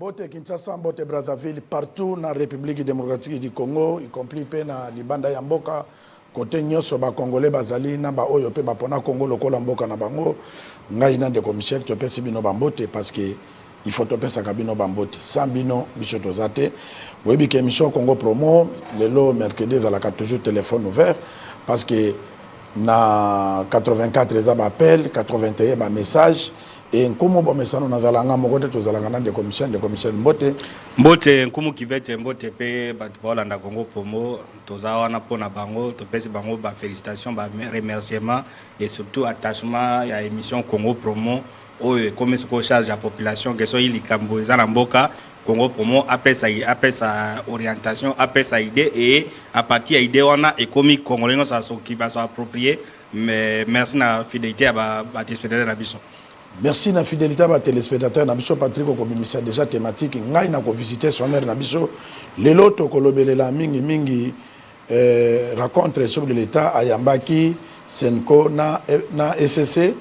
Mbote Kinshasa, Mbote Brazzaville, partout dans la République démocratique du Congo, y compris na libanda ya mboka, côté nyoso ba Congolais bazali na ba oyo pe ba pona Congo lokola mboka na bango, ngai na de commissaire to pesi bino bambote parce que il faut topé sa cabine bambote sans bino bichoto zate. Oui bi ke mission Congo promo, lelo mercredi za la toujours téléphone ouvert parce que na 84 les appels, 81 ba message. Et nkumu bo mesano na zalanga mokote to zalanga na de commission mbote nkumu kivete mbote pe batu bolanda Congo promo toza wana pona bango to pesi bango ba félicitations ba remerciements et surtout attachement ya émission Congo promo oyo comme ce qu'on charge la population que so ili kambo za na mboka Congo promo appelle sa orientation appelle sa idée et à partir idée wana ekomi congolais ça qui va s'approprier mais merci na fidélité à ba téléspectateurs na biso. Merci na fidélité à téléspectateurs na biso Patrick Okobimisa déjà thématique ngai na ko visiter sommaire na biso lelo to kolobelela mingi rencontre sur de l'état à Yambaki Senko na SCC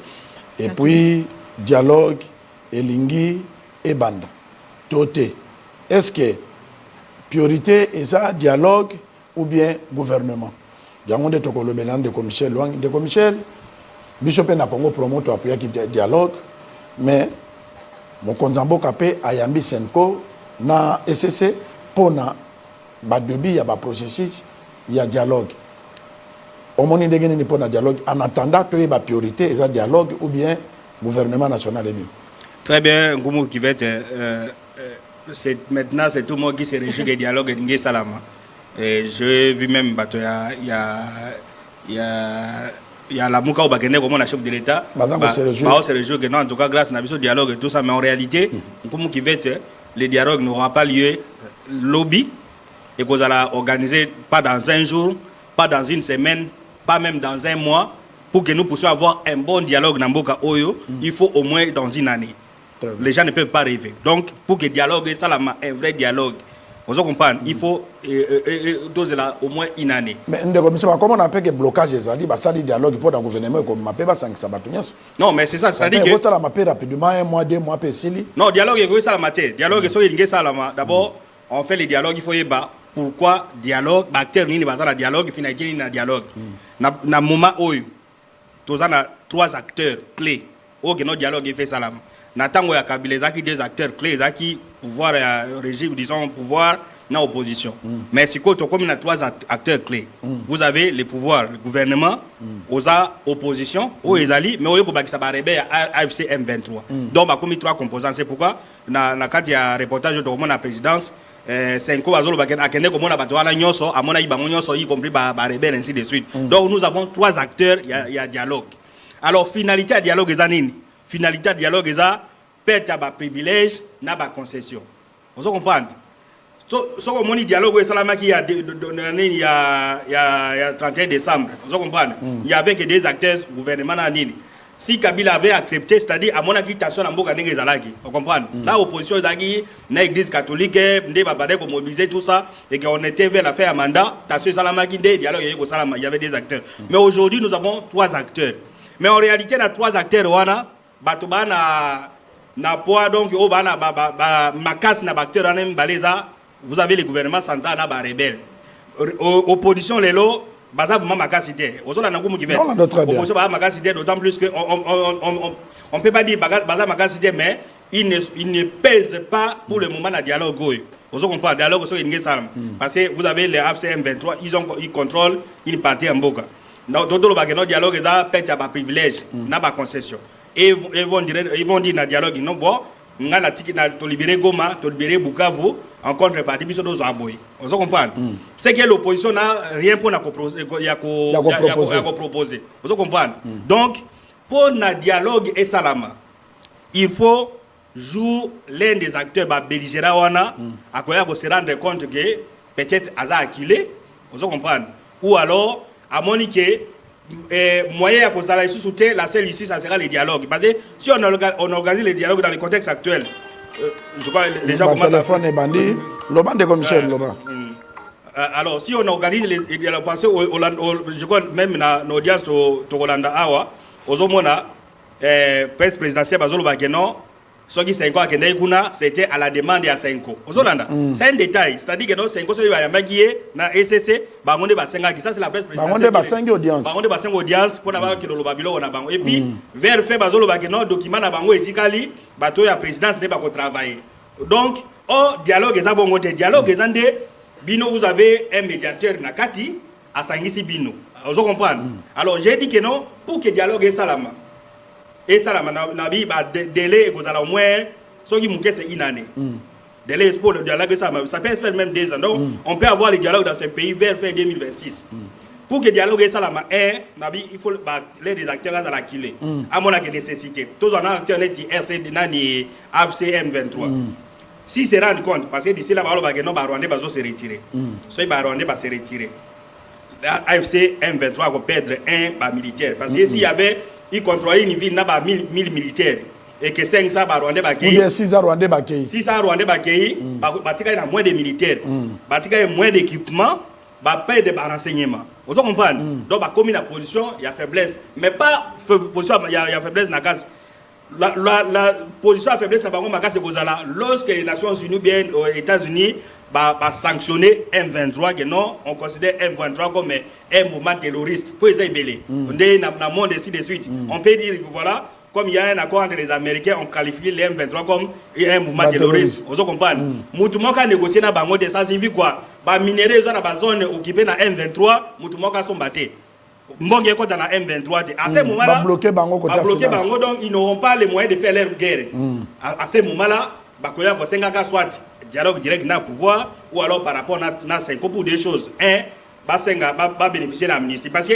et puis dialogue elingi et banda toté est-ce que priorité est ça dialogue ou bien gouvernement yango de to kolobelana de commissaire loin de commissaire biso pe na Congo promo to appuyer qui dialogue mais mon konzambo kapé ayambi Senko na SCC pona ba debi ya ba processus ya dialogue omoni ndenge ni pona dialogue en attendant to ba priorité eza dialogue ou bien gouvernement national et très bien ngumu qui va être c'est maintenant c'est tout le monde qui se réjouit du dialogue ngi salama et je vu même bato il y a la mouka au bagene comme on a chef de l'état on se réjouit que non en tout cas grâce à ce dialogue et tout ça mais en réalité comme qui va être le dialogue n'aura pas lieu lobby et qu'on allait organiser pas dans un jour pas dans une semaine pas même dans un mois pour que nous puissions avoir un bon dialogue dans Mboka Oyo il faut au moins dans une année les gens ne peuvent pas rêver donc pour que dialogue ça un vrai dialogue vous comprenez il faut doser là au moins une année mais comment on appelle que blocage des alliés ça dit dialogue pour le gouvernement comme ma pas 5 sabatunias non mais c'est ça c'est-à-dire que ça la mapé rapidement un mois 2 mois pesili non dialogue est ça la matière dialogue so il ça la d'abord on fait le dialogue il faut y ba pourquoi dialogue acteur ni ba ça dialogue finalité ni na dialogue na moment oyo toza na 3 acteurs clés au que notre dialogue fait ça la na tango ya Kabila zaki 2 acteurs clés zaki pouvoir régime disons pouvoir na opposition mais si comme on a 3 acteurs clés vous avez le pouvoir le gouvernement aux opposition aux ezali mais oyo ko bakisa ba rebelle AFC M23 donc ba comme 3 composants c'est pourquoi na kati ya reportage de comment la présidence Senko bazolo bakena akende ko mona bato wana nyoso amona ibango nyoso y compris ba rebelle ainsi de suite donc nous avons 3 acteurs il y a dialogue alors finalité à dialogue est nini finalité à dialogue est perte à privilège na ba concession vous comprenez so comme on dialogue ça la qui il y a 31 décembre vous comprenez il y avait que des acteurs gouvernement na nini si Kabila avait accepté c'est-à-dire à mon avis tension na mboka ndenge ezalaki vous comprenez la opposition ezalaki na église catholique ndé babade ko mobiliser tout ça et qu'on était vers la fin à mandat tension salamaki ndé dialogue il y avait des acteurs mais aujourd'hui nous avons 3 acteurs mais en réalité na 3 acteurs wana bato bana na poids donc o bana makas na acteurs wana mbaleza vous avez le gouvernement central na ba rebelle opposition lelo baza vraiment makasité ozola na ngumu qui fait opposition ba makasité d'autant plus que on peut pas dire baza makasité mais il ne pèse pas pour le moment la dialogue vous comprenez dialogue so ingé salam parce que vous avez les AFC M23 ils contrôlent une partie en Mboka d'autres le dialogue est pète à privilège na ba concession et ils vont dire na dialogue non bon ngana tiki na to libérer Goma to libérer Bukavu en contrepartie biso dozo aboy vous comprenez c'est que l'opposition n'a rien pour na proposer proposer vous comprenez donc pour na dialogue et salama il faut jouer l'un des acteurs ba belligérant wana akoya ko se rendre compte que peut-être aza acculé vous comprenez ou alors à monique moyen à cause de sous la seule ici ça sera le dialogue parce que si on organise le dialogue dans le contexte actuel je crois les gens commencent à téléphone et bandit le bande comme Michel alors si on organise le dialogue parce que je crois même dans l'audience to Rolanda Awa aux omona presse présidentielle bazolo bageno Ce qui Senko a c'était à la demande de Senko. C'est un détail. C'est-à-dire que Senko, c'est na SCC, Bangonde Basenga, ça c'est la presse présidentielle. Bangonde Basenga audience. Bangonde Basenga audience pour avoir que le Babylone na bango. Et puis, vers fait Bazolo Bageno, document na bango etikali, bateau ya présidence n'est pas qu'on travaille. Donc, dialogue est à bon côté. Dialogue est ande, Bino, vous avez un médiateur Nakati, à Sangisi Bino. Vous comprenez? Alors, j'ai dit que non, pour que dialogue est salama. Et ça, nabi ba délai au moins ce qui mouke c'est une année. Délai pour le dialogue ça peut faire même 2 ans. Donc on peut avoir le dialogue dans ce pays vers fin 2026. Pour que le dialogue ça là nabi il faut les acteurs à la killer. À mon avis nécessité. Tous on a acteurs net RC nani AFC M23. Si se rendre compte parce que d'ici là ba no ba Rwanda bazo se retirer. So ba Rwanda ba se retirer. AFC M23 va perdre un militaire parce que s'il y avait il contrôlait une ville, il y a 1000 militaires. Et que 500 Rwandais Bakei. Ou bien 600 Rwandais Bakei. 600 Rwandais Bakei, il y a moins de militaires. Il y a moins d'équipement, il y a de renseignements. Vous comprenez? Donc, comme il y a position, il y a faiblesse. Mais pas position, il y a faiblesse dans la case. La position à faiblesse dans la case, c'est lorsque les Nations Unies, bien aux États-Unis, sanctionner M23 que non on considère M23 comme un mouvement terroriste pour les ébélés on est dans le monde ainsi de suite on peut dire que voilà comme il y a un accord entre les Américains on qualifie les M23 comme un mouvement terroriste vous comprenez mutumo ka négocier na bango de ça signifie quoi ba minerais dans la zone occupée na M23 mutumo ka sombaté mbonge ko dans la M23 à ce moment là bloquer bango donc ils n'auront pas les moyens de faire leur guerre à ce moment là bakoya ko senga ka soit dialogue direct na pouvoir ou alors par rapport na Senko pour des choses basenga ba bénéficier de l'amnistie parce que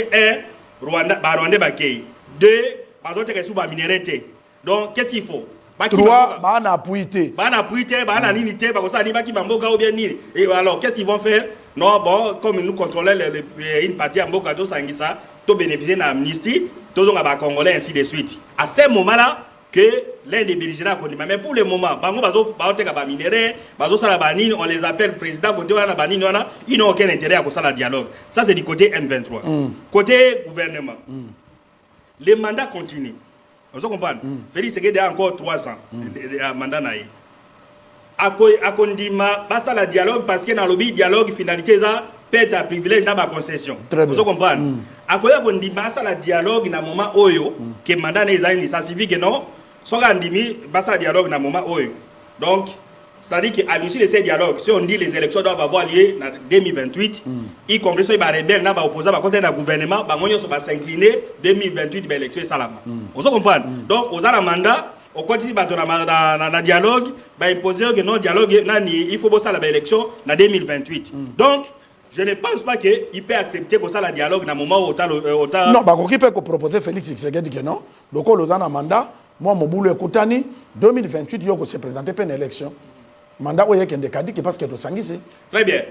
Rwanda Bakei 2 bazote ke sous ba minéralité donc qu'est-ce qu'il faut 3 ba na appuyer ba na nini te ba ko sa ni ba ki bamboka ou bien nini et alors qu'est-ce qu'ils vont faire non bon comme nous contrôlons une partie en mboka to sangisa to bénéficier de l'amnistie to zonga ba congolais ainsi de suite à ce moment là que l'un des belligérants condamne. Mais pour le moment, on les appelle président, ils n'ont aucun intérêt à ça le dialogue. Ça, c'est du côté M23. Côté gouvernement, les mandats continuent. Vous comprenez? Félix Tshisekedi a encore 3 ans de mandat. A condima, basta le dialogue parce que dans le dialogue, finalité, ça perd un privilège dans ma concession. Vous comprenez? A condima, ça le dialogue, dans le moment où que mandat n'est ça signifie que non. Basta dialogue na moment oyo. Donc c'est-à-dire qu'à l'issue de ces dialogues, si on dit les élections doivent avoir lieu en 2028, y compris ceux qui sont rebelles, na ba opposants ba contre le gouvernement, ba ngonyo so ba s'incliner 2028 ba élection salama. Vous comprenez? Donc aux ala mandat, au continue ba na dialogue, ba imposer que non dialogue nani il faut bosser la élection en 2028. Donc je ne pense pas qu'il peut accepter que ça la dialogue dans moment où non, bah qui peut proposer Félix Tshisekedi que non. Donc on a un mandat. Moi, mon boulot est Koutani, 2028, il faut se présenter pour une élection. Mandat où il y a un décadé qui passe que tu sanguis. Très bien.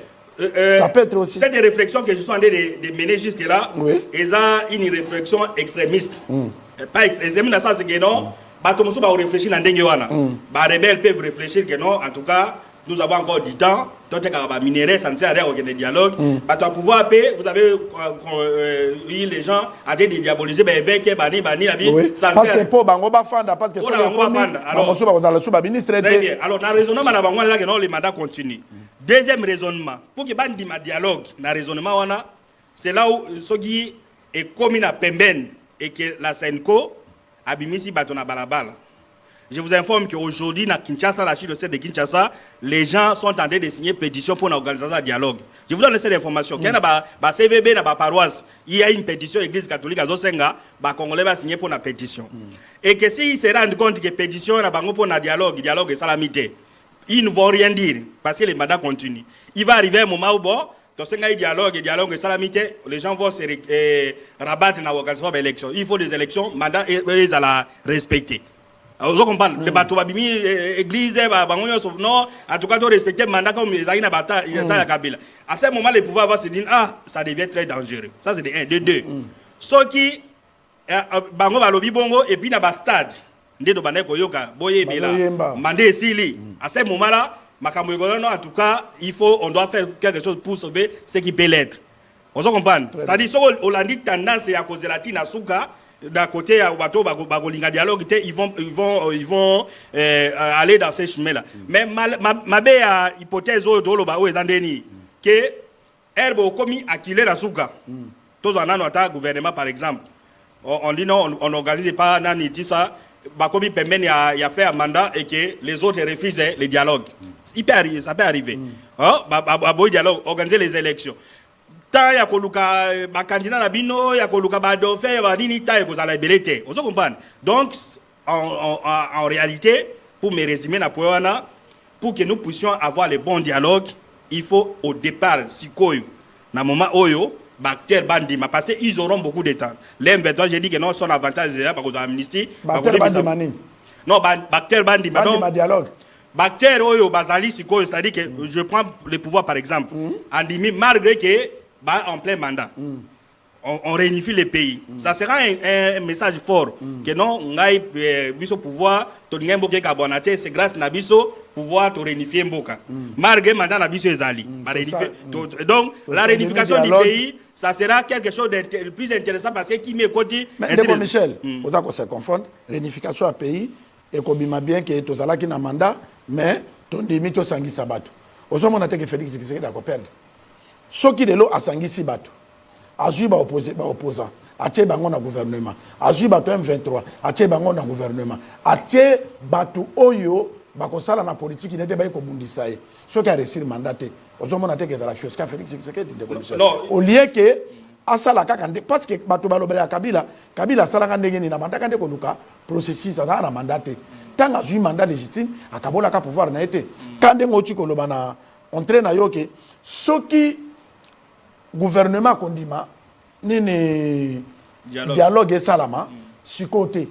Ça peut être aussi. C'est des réflexions que je suis en train de mener jusque-là. Oui. Et ça, une réflexion extrémiste. Pas extrémiste, dans le sens que non, Batomoso va réfléchir dans le wana. Les rebelles peuvent réfléchir que non, en tout cas, nous avons encore du temps. Donc, minérer, ça ne sert à rien aucun dialogue. Bah, tu vas pouvoir payer, vous avez les gens à dire de diaboliser, ben, avec Bani, la vie. Oui. Parce que pour Bangoba Fanda, parce que sur le ministre. Très bien. Alors, dans le raisonnement, les mandats continuent. Deuxième raisonnement, pour que Bandi ma dialogue, dans le raisonnement, c'est là où ce qui est commun à Pemben et que la Senko a bimisi batona balabala. Je vous informe qu'aujourd'hui, dans Kinshasa, la Chine de Kinshasa, les gens sont en train de signer pétition pour organiser un dialogue. Je vous donne cette information. Quand il y a CVB, dans la paroisse, il y a une pétition à l'église catholique à Zosenga, les Congolais vont signer pour la pétition. Et que s'ils se rendent compte que la pétition est pour un dialogue et salamité, ils ne vont rien dire parce que les mandats continuent. Il va arriver un moment où, bon, dialogue et salamité, les gens vont se rabattre dans l'organisation de l'élection. Il faut des élections, mandats et à la respecter. Vous comprenez? Les bateaux, l'église, non, en tout cas, de respecter le mandat comme les Aïna Bata, Kabila. À ce moment, les pouvoirs vont se dire, ah, ça devient très dangereux. Ça, c'est de 1. De 2. Ce qui, Bango Balobi Bongo, et puis dans le stade, Ndedo Baneko Yoka, Boye Bela, Mandé Sili. À ce moment-là, en tout cas, on doit faire quelque chose pour sauver ce qui peut l'être. Vous comprenez? C'est-à-dire, si on a dit tendance à cause de la Tina Souka, d'un côté à bateau bagolinga dialogue ils vont aller dans ces chemins là mais ma belle hypothèse au ba o ezandeni que herbe commis acquiller la souka tous en a gouvernement par exemple on dit non on n'organise pas nani dit ça ba commis permet il y a fait un mandat et que les autres refusent le dialogue ça peut arriver boy dialogue organiser les élections tant ya koluka ba candidat na bino ya koluka ba dauphin ba nini ta ya kozala belete on se comprend donc en réalité pour me résumer na poana pour que nous puissions avoir le bon dialogue il faut au départ sikoyo na moment oyo Bactère bandima parce qu'ils auront beaucoup de temps l'M23 j'ai dit que non son avantage là par cause de l'amnistie Bactère bandima non Bactère bandima donc dialogue Bactère oyo bazali sikoyo c'est-à-dire que je prends le pouvoir par exemple andimi malgré que en plein mandat. On réunifie les pays. Ça sera un message fort que non, biso pouvoir, c'est grâce à biso pouvoir te réunifier Mboka. Malgré mandat na biso ezali. Donc la réunification du pays, ça sera quelque chose de plus intéressant parce que qui m'écoute. Mais Michel, on doit se confondre. Réunification à pays et qu'on bima bien que tout à qui na mandat, mais ton demi to sangi sabato. Aujourd'hui on a que Félix Tshisekedi d'accord perdre. Soki de l'eau a sangisi bato. Azui ba opposant. Atie bango na gouvernement. Azui bato M23. Atie bango na gouvernement. Atie bato oyo bakosala na politique n'était pas kobundisa ye. Soki a réussi le mandat te. Ozomona te que la chose qu'a Félix Tshisekedi de commission. Au lieu que asala kaka parce que bato balobela Kabila sala ka ndenge ni na mandat kande koluka processus na mandat te. Tant azui mandat légitime akabola ka pouvoir na été. Kande ngoti koloba na entraîne na yoke soki gouvernement kondima nini dialogue et salama sur côté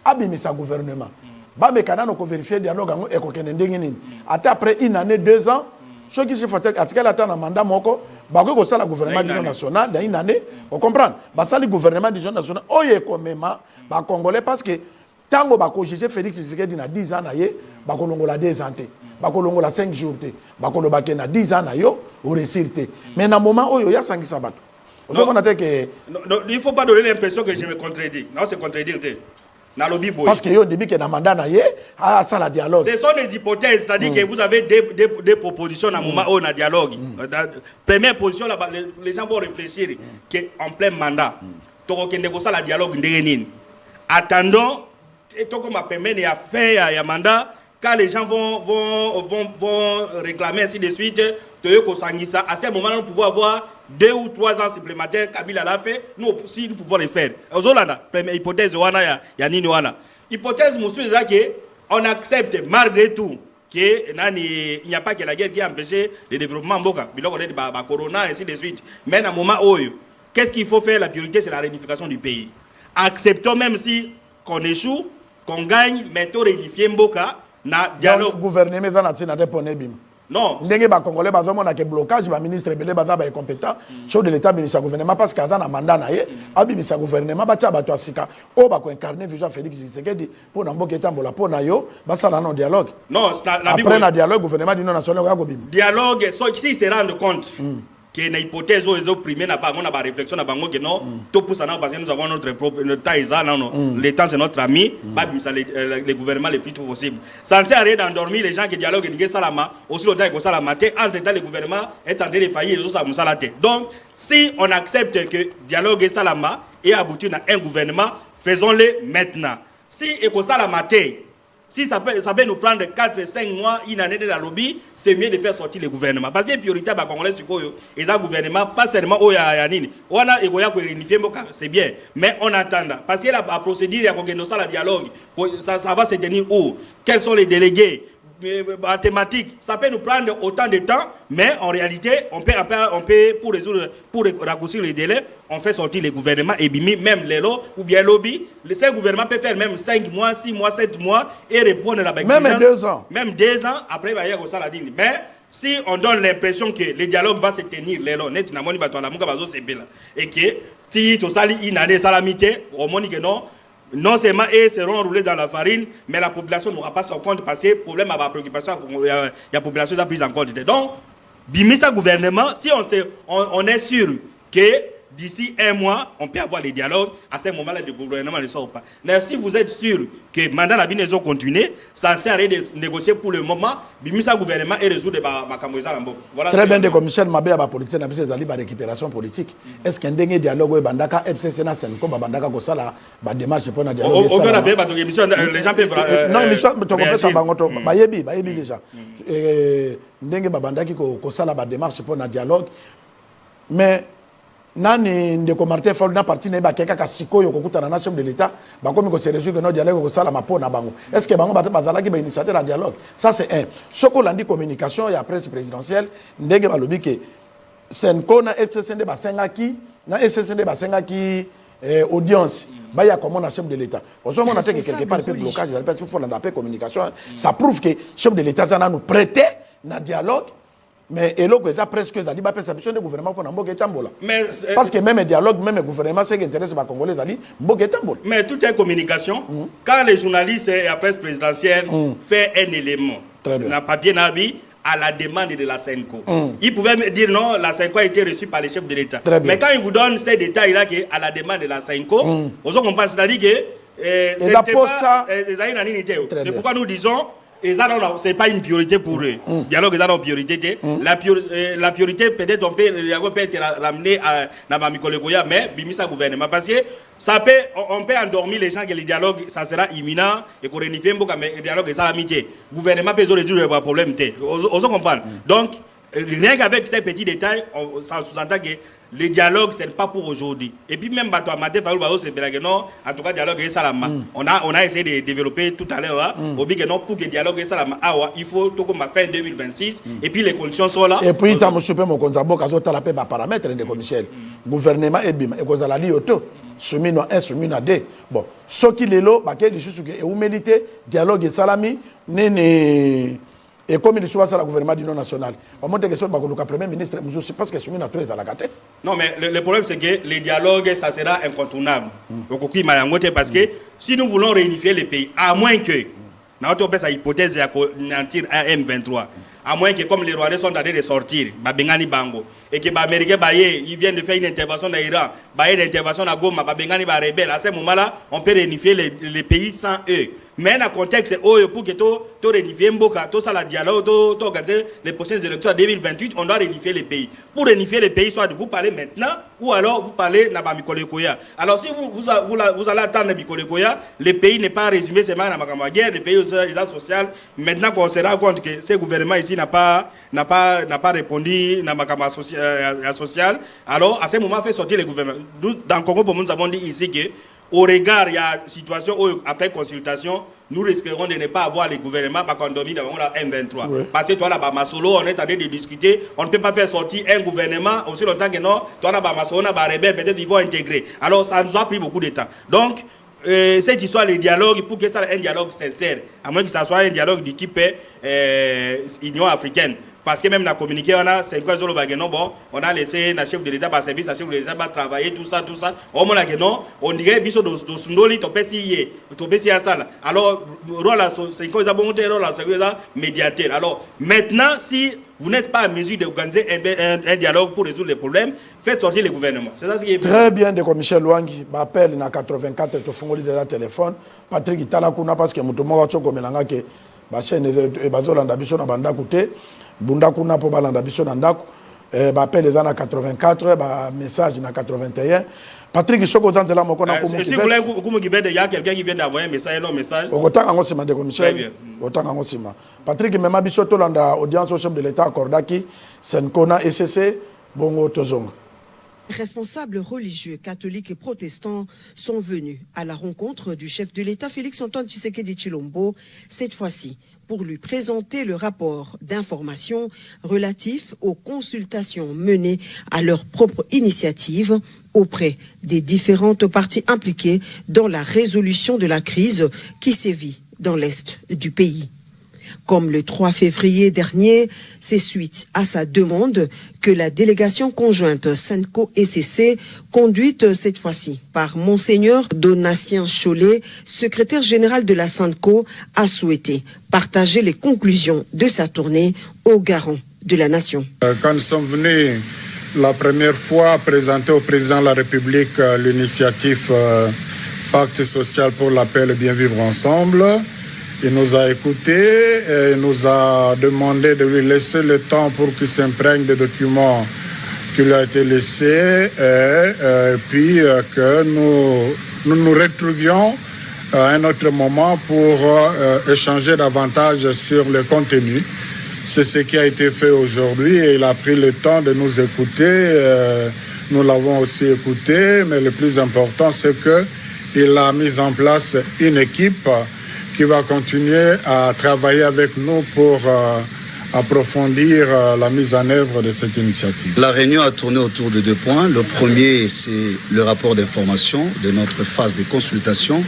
abimisa gouvernement ba mekana no ko vérifier dialogue ngo e ko kende ndenge nini ata après une année 2 ans ceux qui se font atikala ata na mandat moko ba ko sala gouvernement d'union nationale dans une année on comprend ba sali gouvernement d'union nationale oye ko mema ba congolais parce que tango ba ko juger Félix Tshisekedi na 10 ans na ye ba ko longola 2 ans te ba ko longola 5 jours te ba ko lobake na 10 ans na yo au réussir te mais na moment oyo ya sangisa bato non, il faut pas donner l'impression que je me contredis non c'est contredire te na lobby boy parce que yo début que na mandat na ye a ça la dialogue ce sont des hypothèses c'est-à-dire que vous avez des propositions na moment où na dialogue première position là les gens vont réfléchir que en plein mandat to kende ko ça la dialogue ndenge nini attendons et to comme permet ya faire ya mandat quand les gens vont réclamer ainsi de suite Toyoko Sangisa, à ce moment-là, nous pouvons avoir 2 ou 3 ans supplémentaires. Kabila l'a fait, nous aussi, nous pouvons le faire. Ozolana, première hypothèse, il y a Nini Wana. Hypothèse, monsieur, c'est qu'on accepte malgré tout qu'il n'y a pas que la guerre qui a empêché le développement. Il y a Corona, ainsi de suite. Mais à un moment où, qu'est-ce qu'il faut faire? La priorité, c'est la réunification du pays. Acceptons même si qu'on échoue, qu'on gagne, mais to réunifier Mboka. Le gouvernement dans la bim. Non. Ndenge ba congolais ba zomona ke blocage ba ministre belé ba ba incompétent chef de l'état ministre gouvernement parce qu'avant na mandat na ye abi ministre gouvernement ba tia ba to asika o ba ko incarner vision Félix Tshisekedi pour na mboka etambola pour na yo ba sala non dialogue. Non, après na dialogue gouvernement d'union nationale ko bim. Dialogue so si se rendre compte que na hypothèse aux opprimés n'a pas on a pas réflexion na bango que non tout pour ça parce que nous avons notre propre temps le temps c'est notre ami pas les gouvernements les plus tôt possible ça ne sert à rien d'endormir les gens qui dialoguent et salama aussi le temps que salama entre temps le gouvernement est en train de faillir ça musalate donc si on accepte que dialogue et salama et aboutir à un gouvernement faisons-le maintenant si et que salama si ça peut nous prendre 4-5 mois, une année de la lobby, c'est mieux de faire sortir le gouvernement. Parce que la priorité à Congolais, c'est le gouvernement, pas seulement au Yanini. On a réunifié, c'est bien. Mais on attend. Parce que la procédure, il y a un dialogue. Ça va se tenir où? Quels sont les délégués? Thématique, ça peut nous prendre autant de temps, mais en réalité, on peut pour raccourcir les délais, on fait sortir les gouvernements et bimi, même les lots ou bien lobby. Ces gouvernements peuvent faire même 5 mois, 6 mois, 7 mois et répondre à la même 2 ans. Même 2 ans, après, il y a ça la digne. Mais si on donne l'impression que le dialogue va se tenir, les lots, net, et que si tu sali une année salamité, au moins que non seulement ils seront roulés dans la farine, mais la population n'aura pas son compte parce que le problème à la préoccupation, la population a pris en compte. Donc, bimisa gouvernement, si on est sûr que d'ici un mois, on peut avoir les dialogues. À ce moment-là, le gouvernement ne sort pas. Mais si vous êtes sûr que mandat la binaison continue, ça ne sert à rien de négocier pour le moment. Bimisa gouvernement et résoudre ma camoisa lambo. Voilà. Très bien, de commissaire Mabé à la politique, n'a pas de récupération politique. Est-ce qu'un dernier dialogue au Bandaka, FCC na Senko, Bandaka Kosala, ba démarche pour un dialogue. On doit bien battre émission. Les gens peuvent. Non, émission, tu comprends ça, Bangoto. Bayebi déjà. Ndenge Bandaki Kosala, ba démarche pour un dialogue. Mais nani ndeko Martin Fayulu na parti na ba keka kasiko yo kokutana na chef de l'état ba komi ko se réjouir que no dialogue ko sala mapo na bango est-ce que bango bazala ki ba initiateur à dialogue ça c'est un soko landi communication ya presse présidentielle ndenge ba lobi ke Senko na FCCD ba senga ki na FCCD ba senga ki audience ba ya comment na chef de l'état on a que quelque part peu blocage parce qu'il faut la communication ça prouve que chef de l'état ça nous prêter na dialogue. Mais et l'autre est presque ça dit pas perception du gouvernement pour Mboka Tambola. Parce que même dialogue, même le gouvernement, c'est qui intéresse les Congolais, ça dit Mboka Tambola. Mais toute est communication. Quand les journalistes et la presse présidentielle fait un élément, n'a pas bien habillé à la demande de la Senko. Ils pouvaient me dire non, la Senko a été reçue par les chefs de l'État. Mais quand ils vous donnent ces détails-là à la demande de la Senko, on comprend, c'est-à-dire que c'est pourquoi nous disons. Et ça, ce n'est pas une priorité pour eux. Dialogue est une priorité. La priorité, peut-être, on peut être ramené à Namamikolegoya, mais Bimisa gouvernement. Parce que ça peut, on peut endormir les gens que le dialogue, ça sera imminent et qu'on réunifie un peu, mais le dialogue est ça l'amitié. Le gouvernement peut résoudre le problème. On se comprend. Donc, rien qu'avec ces petits détails, ça sous-entend que le dialogue, ce n'est pas pour aujourd'hui. Et puis même, Martin Fayulu, c'est que non, en tout cas, le dialogue est salama. On a essayé de développer tout à l'heure, pour que le dialogue est salama, il faut tout comme fin 2026, et puis les conditions sont là. Et puis, il y a mon conzabo, quand on a fait paramètres de commissaire. Gouvernement et BIM, et qu'on a dit auto. Soumino 1, soumino 2. Bon, ce qui est là, c'est que le dialogue est salami, et comme il soit ça, le gouvernement du non national, on monte question de le Premier ministre, parce que Soumina très à la gâte. Non, mais le problème, c'est que les dialogues, ça sera incontournable. Parce que si nous voulons réunifier les pays, à moins que, dans notre hypothèse, il y a un M23, à moins que, comme les Rwandais sont en train de sortir, Bengani Bango, et que les Américains, ils viennent de faire une intervention dans l'Iran, une intervention à Goma, Bengani rebelle, à ce moment-là, on peut réunifier les pays sans eux. Mais dans le contexte, pour que tu réunifies tout ça, le dialogue, tu organiser les prochaines élections en 2028, on doit réunifier les pays. Pour réunifier les pays, soit vous parlez maintenant, ou alors vous parlez dans Mikolekoya. Alors si vous allez attendre Mikolekoya, le pays n'est pas résumé seulement dans la guerre, le pays aussi est social. Maintenant qu'on se rend compte que ce gouvernement ici n'a pas répondu dans la social, alors à ce moment, fait sortir le gouvernement. Dans le Congo, nous avons dit ici que au regard, il y a une situation où, après consultation, nous risquerons de ne pas avoir les gouvernements par contre domine dans la M23. Oui. Parce que toi, là, Masolo, on est en train de discuter. On ne peut pas faire sortir un gouvernement aussi longtemps que non. Toi, là, Masolo, on a rebelle, peut-être ils vont intégrer. Alors, ça nous a pris beaucoup de temps. Donc, cette histoire, les dialogues, pour que ça soit un dialogue sincère, à moins que ça soit un dialogue d'équipe Union africaine. Parce que même dans la communiqué, on a 5 ans, on a laissé le chef de l'État par service, le chef de l'État va travailler, tout ça. On dirait que Sundoli, alors, c'est quoi ça médiateur. Alors, maintenant, si vous n'êtes pas en mesure d'organiser un dialogue pour résoudre les problèmes, faites sortir le gouvernement. C'est ça ce qui est très bien de Michel Luangi. M'appelle dans 84, tu fais déjà téléphone. Patrick Italakuna, parce que Moutouma Wachoko Melanga, que la chaîne est basée dans la biso na banda côté. Bunda kuna po balanda biso na ndako appel dans 84 message na 81 Patrick Soko zanzela moko na si vous voulez vous qui il y a quelqu'un qui vient d'envoyer un message okotanga ngo sima de Michel okotanga ngo sima Patrick mema biso to landa audience au chef de l'état accordaki Senkona SCC bongo tozonga. Responsables religieux, catholiques et protestants sont venus à la rencontre du chef de l'État Félix-Antoine Tshisekedi Tshilombo, cette fois-ci pour lui présenter le rapport d'information relatif aux consultations menées à leur propre initiative auprès des différentes parties impliquées dans la résolution de la crise qui sévit dans l'est du pays. Comme le 3 février dernier, c'est suite à sa demande que la délégation conjointe Senko-SCC, conduite cette fois-ci par Monseigneur Donatien Cholet, secrétaire général de la Senko, a souhaité partager les conclusions de sa tournée aux garants de la nation. Quand nous sommes venus la première fois présenté au président de la République l'initiative Pacte social pour la paix et le bien vivre ensemble. Il nous a écoutés et il nous a demandé de lui laisser le temps pour qu'il s'imprègne des documents qui lui ont été laissés et puis que nous retrouvions à un autre moment pour échanger davantage sur le contenu. C'est ce qui a été fait aujourd'hui et il a pris le temps de nous écouter. Nous l'avons aussi écouté, mais le plus important, c'est qu'il a mis en place une équipe qui va continuer à travailler avec nous pour approfondir la mise en œuvre de cette initiative. La réunion a tourné autour de 2 points. Le premier, c'est le rapport d'information de notre phase de consultation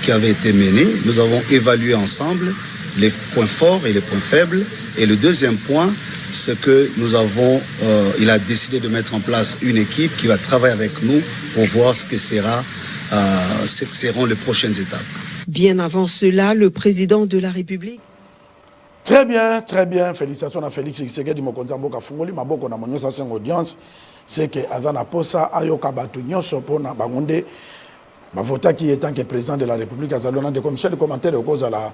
qui avait été menée. Nous avons évalué ensemble les points forts et les points faibles. Et le deuxième point, c'est que il a décidé de mettre en place une équipe qui va travailler avec nous pour voir ce que seront les prochaines étapes. Bien avant cela, le président de la République. Très bien, très bien. Félicitations à Félix Tshisekedi Mokonzi Mboka Fungoli maboko na monyo sa sen audience. C'est que azana posa ayoka batu nyonso pona bangonde bavota qui étant que président de la République azalona de comme Michel commentaire cause à la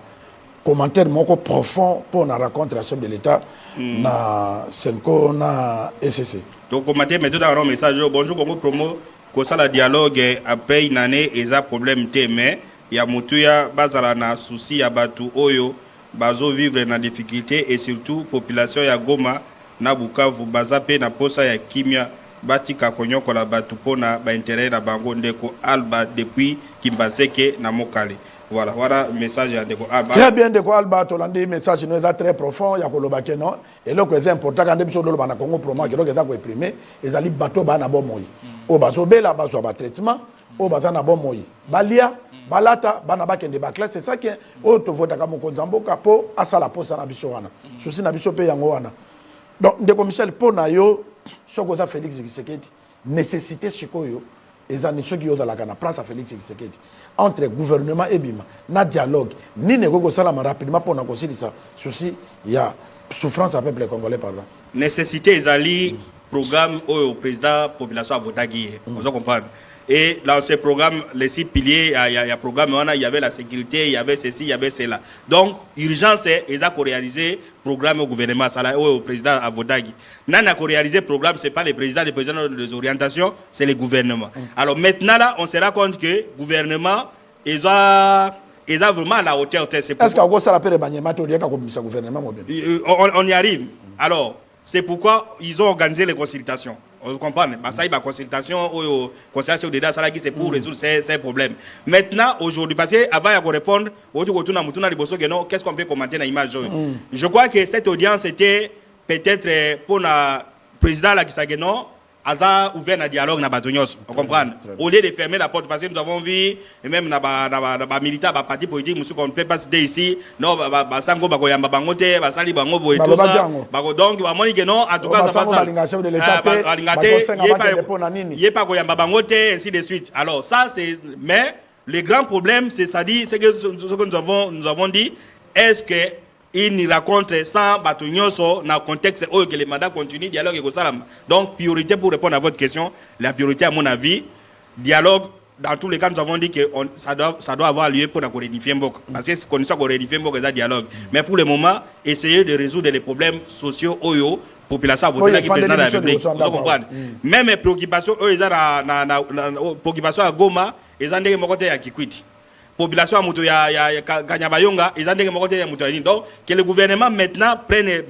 commentaire moko profond pour na rencontre la chef de l'État na Senko na SCC. Donc commentaire maintenant dans un message bonjour Congo promo ko sala dialogue après une année eza problème témé ya mutuya bazala na souci ya batu oyo bazo vivre na difficulté et surtout population ya Goma na Bukavu bazape na posa ya kimia batika konyoko la batu pona ba intérêt na bango ndeko Alba depuis Kimbaseke na Mokale. Voilà message ya ndeko Alba. Très bien ndeko Alba tolandi message no est très profond ya koloba ke non et loko est important quand biso lolo bana Congo promo ke loko eza ko exprimer ezali bato bana bomoi o bazo bela bazo ba traitement o bazana bomoi balia balata bana bakende ba classe c'est ça qui o to vota ka mokonzi mboka po asala posa na biso wana souci na biso pe yango wana donc ndeko Michel pona yo soko za Félix Tshisekedi nécessité sikoyo ezani soki yo zalaka na place à Félix Tshisekedi entre gouvernement et bima na dialogue ni nego sala rapidement pona kosilisa souci ya souffrance à peuple congolais pardon nécessité ezali programme au président population a voté on doit comprendre. Et dans ce programme, les 6 piliers, il y a programme, il y avait la sécurité, il y avait ceci, il y avait cela. Donc, urgence, c'est qu'ils ont réalisé le programme au gouvernement, au président Avodagi. N'a pas réalisé le programme, ce n'est pas les présidents des orientations, c'est le gouvernement. Alors maintenant, là, on se rend compte que le gouvernement, ils ont vraiment à la hauteur. Est-ce qu'on ça l'appelle le gouvernement? On y arrive. Alors, c'est pourquoi ils ont organisé les consultations. On comprend, ça y est, la consultation d'État, c'est pour résoudre ces problèmes. Maintenant, aujourd'hui, parce qu'avant de répondre, qu'est-ce qu'on peut commenter dans l'image? Je crois que cette audience était peut-être pour le président Lakisageno, a ouvert un dialogue dans le on comprend. Au lieu de fermer la porte, parce que nous avons vu, et même dans les militaires, les partis politiques, nous ne peut pas citer ici, non, Sango Bagoyamba Bangote, Basali Bango et tout ça. Donc, non, en tout cas, ça va. Il n'y a pas Goyamba Bangote, ainsi de suite. Alors, ça, c'est. Mais le grand problème, c'est ça dit, c'est que ce que nous avons dit, est-ce que. Il nous raconte sans batonyoso dans le contexte où que les mandats continuent, dialogue et ça. Donc, priorité pour répondre à votre question, la priorité à mon avis, dialogue, dans tous les cas, nous avons dit que ça doit avoir lieu pour nous réunifier Mbok. Parce que c'est qu'on soit réunifier Mbok, c'est un dialogue. Mais pour le moment, essayer de résoudre les problèmes sociaux, oyo, population à voter, qui président de la République. Vous comprenez? Même les préoccupations, eux, ils ont préoccupations à Goma, ils ont des mokotés à Kikwiti. Population à Moutou ya Kanyabayonga, ils ont des mokotés à Moutouani. Donc, que le gouvernement maintenant prenne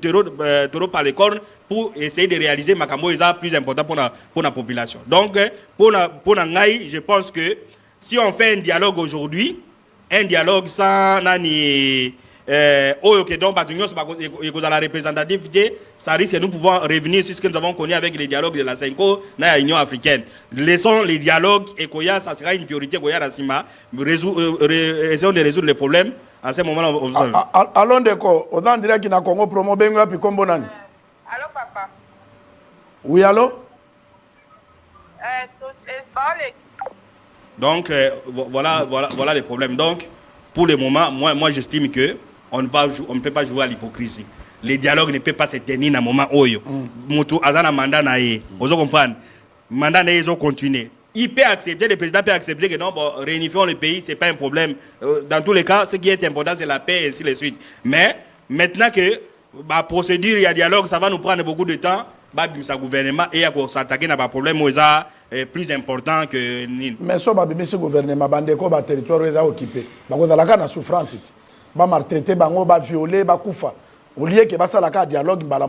taureau par les cornes pour essayer de réaliser Makambo, ils sont plus important pour la population. Donc, pour Ngaï, je pense que si on fait un dialogue aujourd'hui, un dialogue sans nani. Donc, la représentativité, ça risque de nous pouvoir revenir sur ce que nous avons connu avec les dialogues de la CENCO dans l'Union africaine. Laissons les dialogues et ça sera une priorité essayons de résoudre les problèmes à ce moment-là. Allons d'accord, on a dirait qu'il y a Congo promo benga puis combo nani. Allô papa. Oui allô. Donc voilà les problèmes. Donc pour le moment, moi j'estime que on ne peut pas jouer à l'hypocrisie. le dialogue ne peut pas se tenir dans un moment où Moutou Azana mandat naïe. Vous comprenez? Mandat naïe, ils ont continué. Il peut accepter, le président peut accepter que non, bon, réunifions le pays, ce n'est pas un problème. Dans tous les cas, ce qui est important, c'est la paix et ainsi de suite. Mais maintenant que la procédure, il y a dialogue, ça va nous prendre beaucoup de temps, le gouvernement et s'attaquer à un problème plus important que... Mais ce gouvernement, le territoire est occupé. Il y a une souffrance. Il y a maltraité, il y a violé, il y a koufa. Au lieu que ça dialogue, il y a un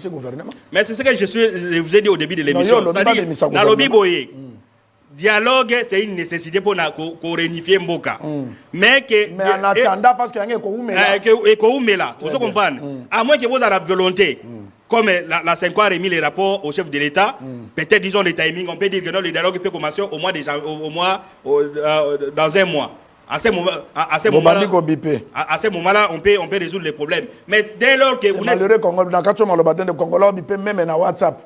gouvernement. Mais c'est ce que je vous ai dit au début de l'émission. C'est-à-dire, dans le Biboye, dialogue, c'est une nécessité pour réunifier Mboka. Mais en attendant, parce qu'il y a un Koumela. Vous comprenez? À moins que vous ayez la volonté. Comme la 5 a remis les rapports au chef de l'État, peut-être disons le timing, on peut dire que non, le dialogue peut commencer au mois dans un mois. À ce moment-là, on peut résoudre les problèmes. Mais dès lors que vous n'êtes malheureux Congolais, dans le Congolais, même na WhatsApp,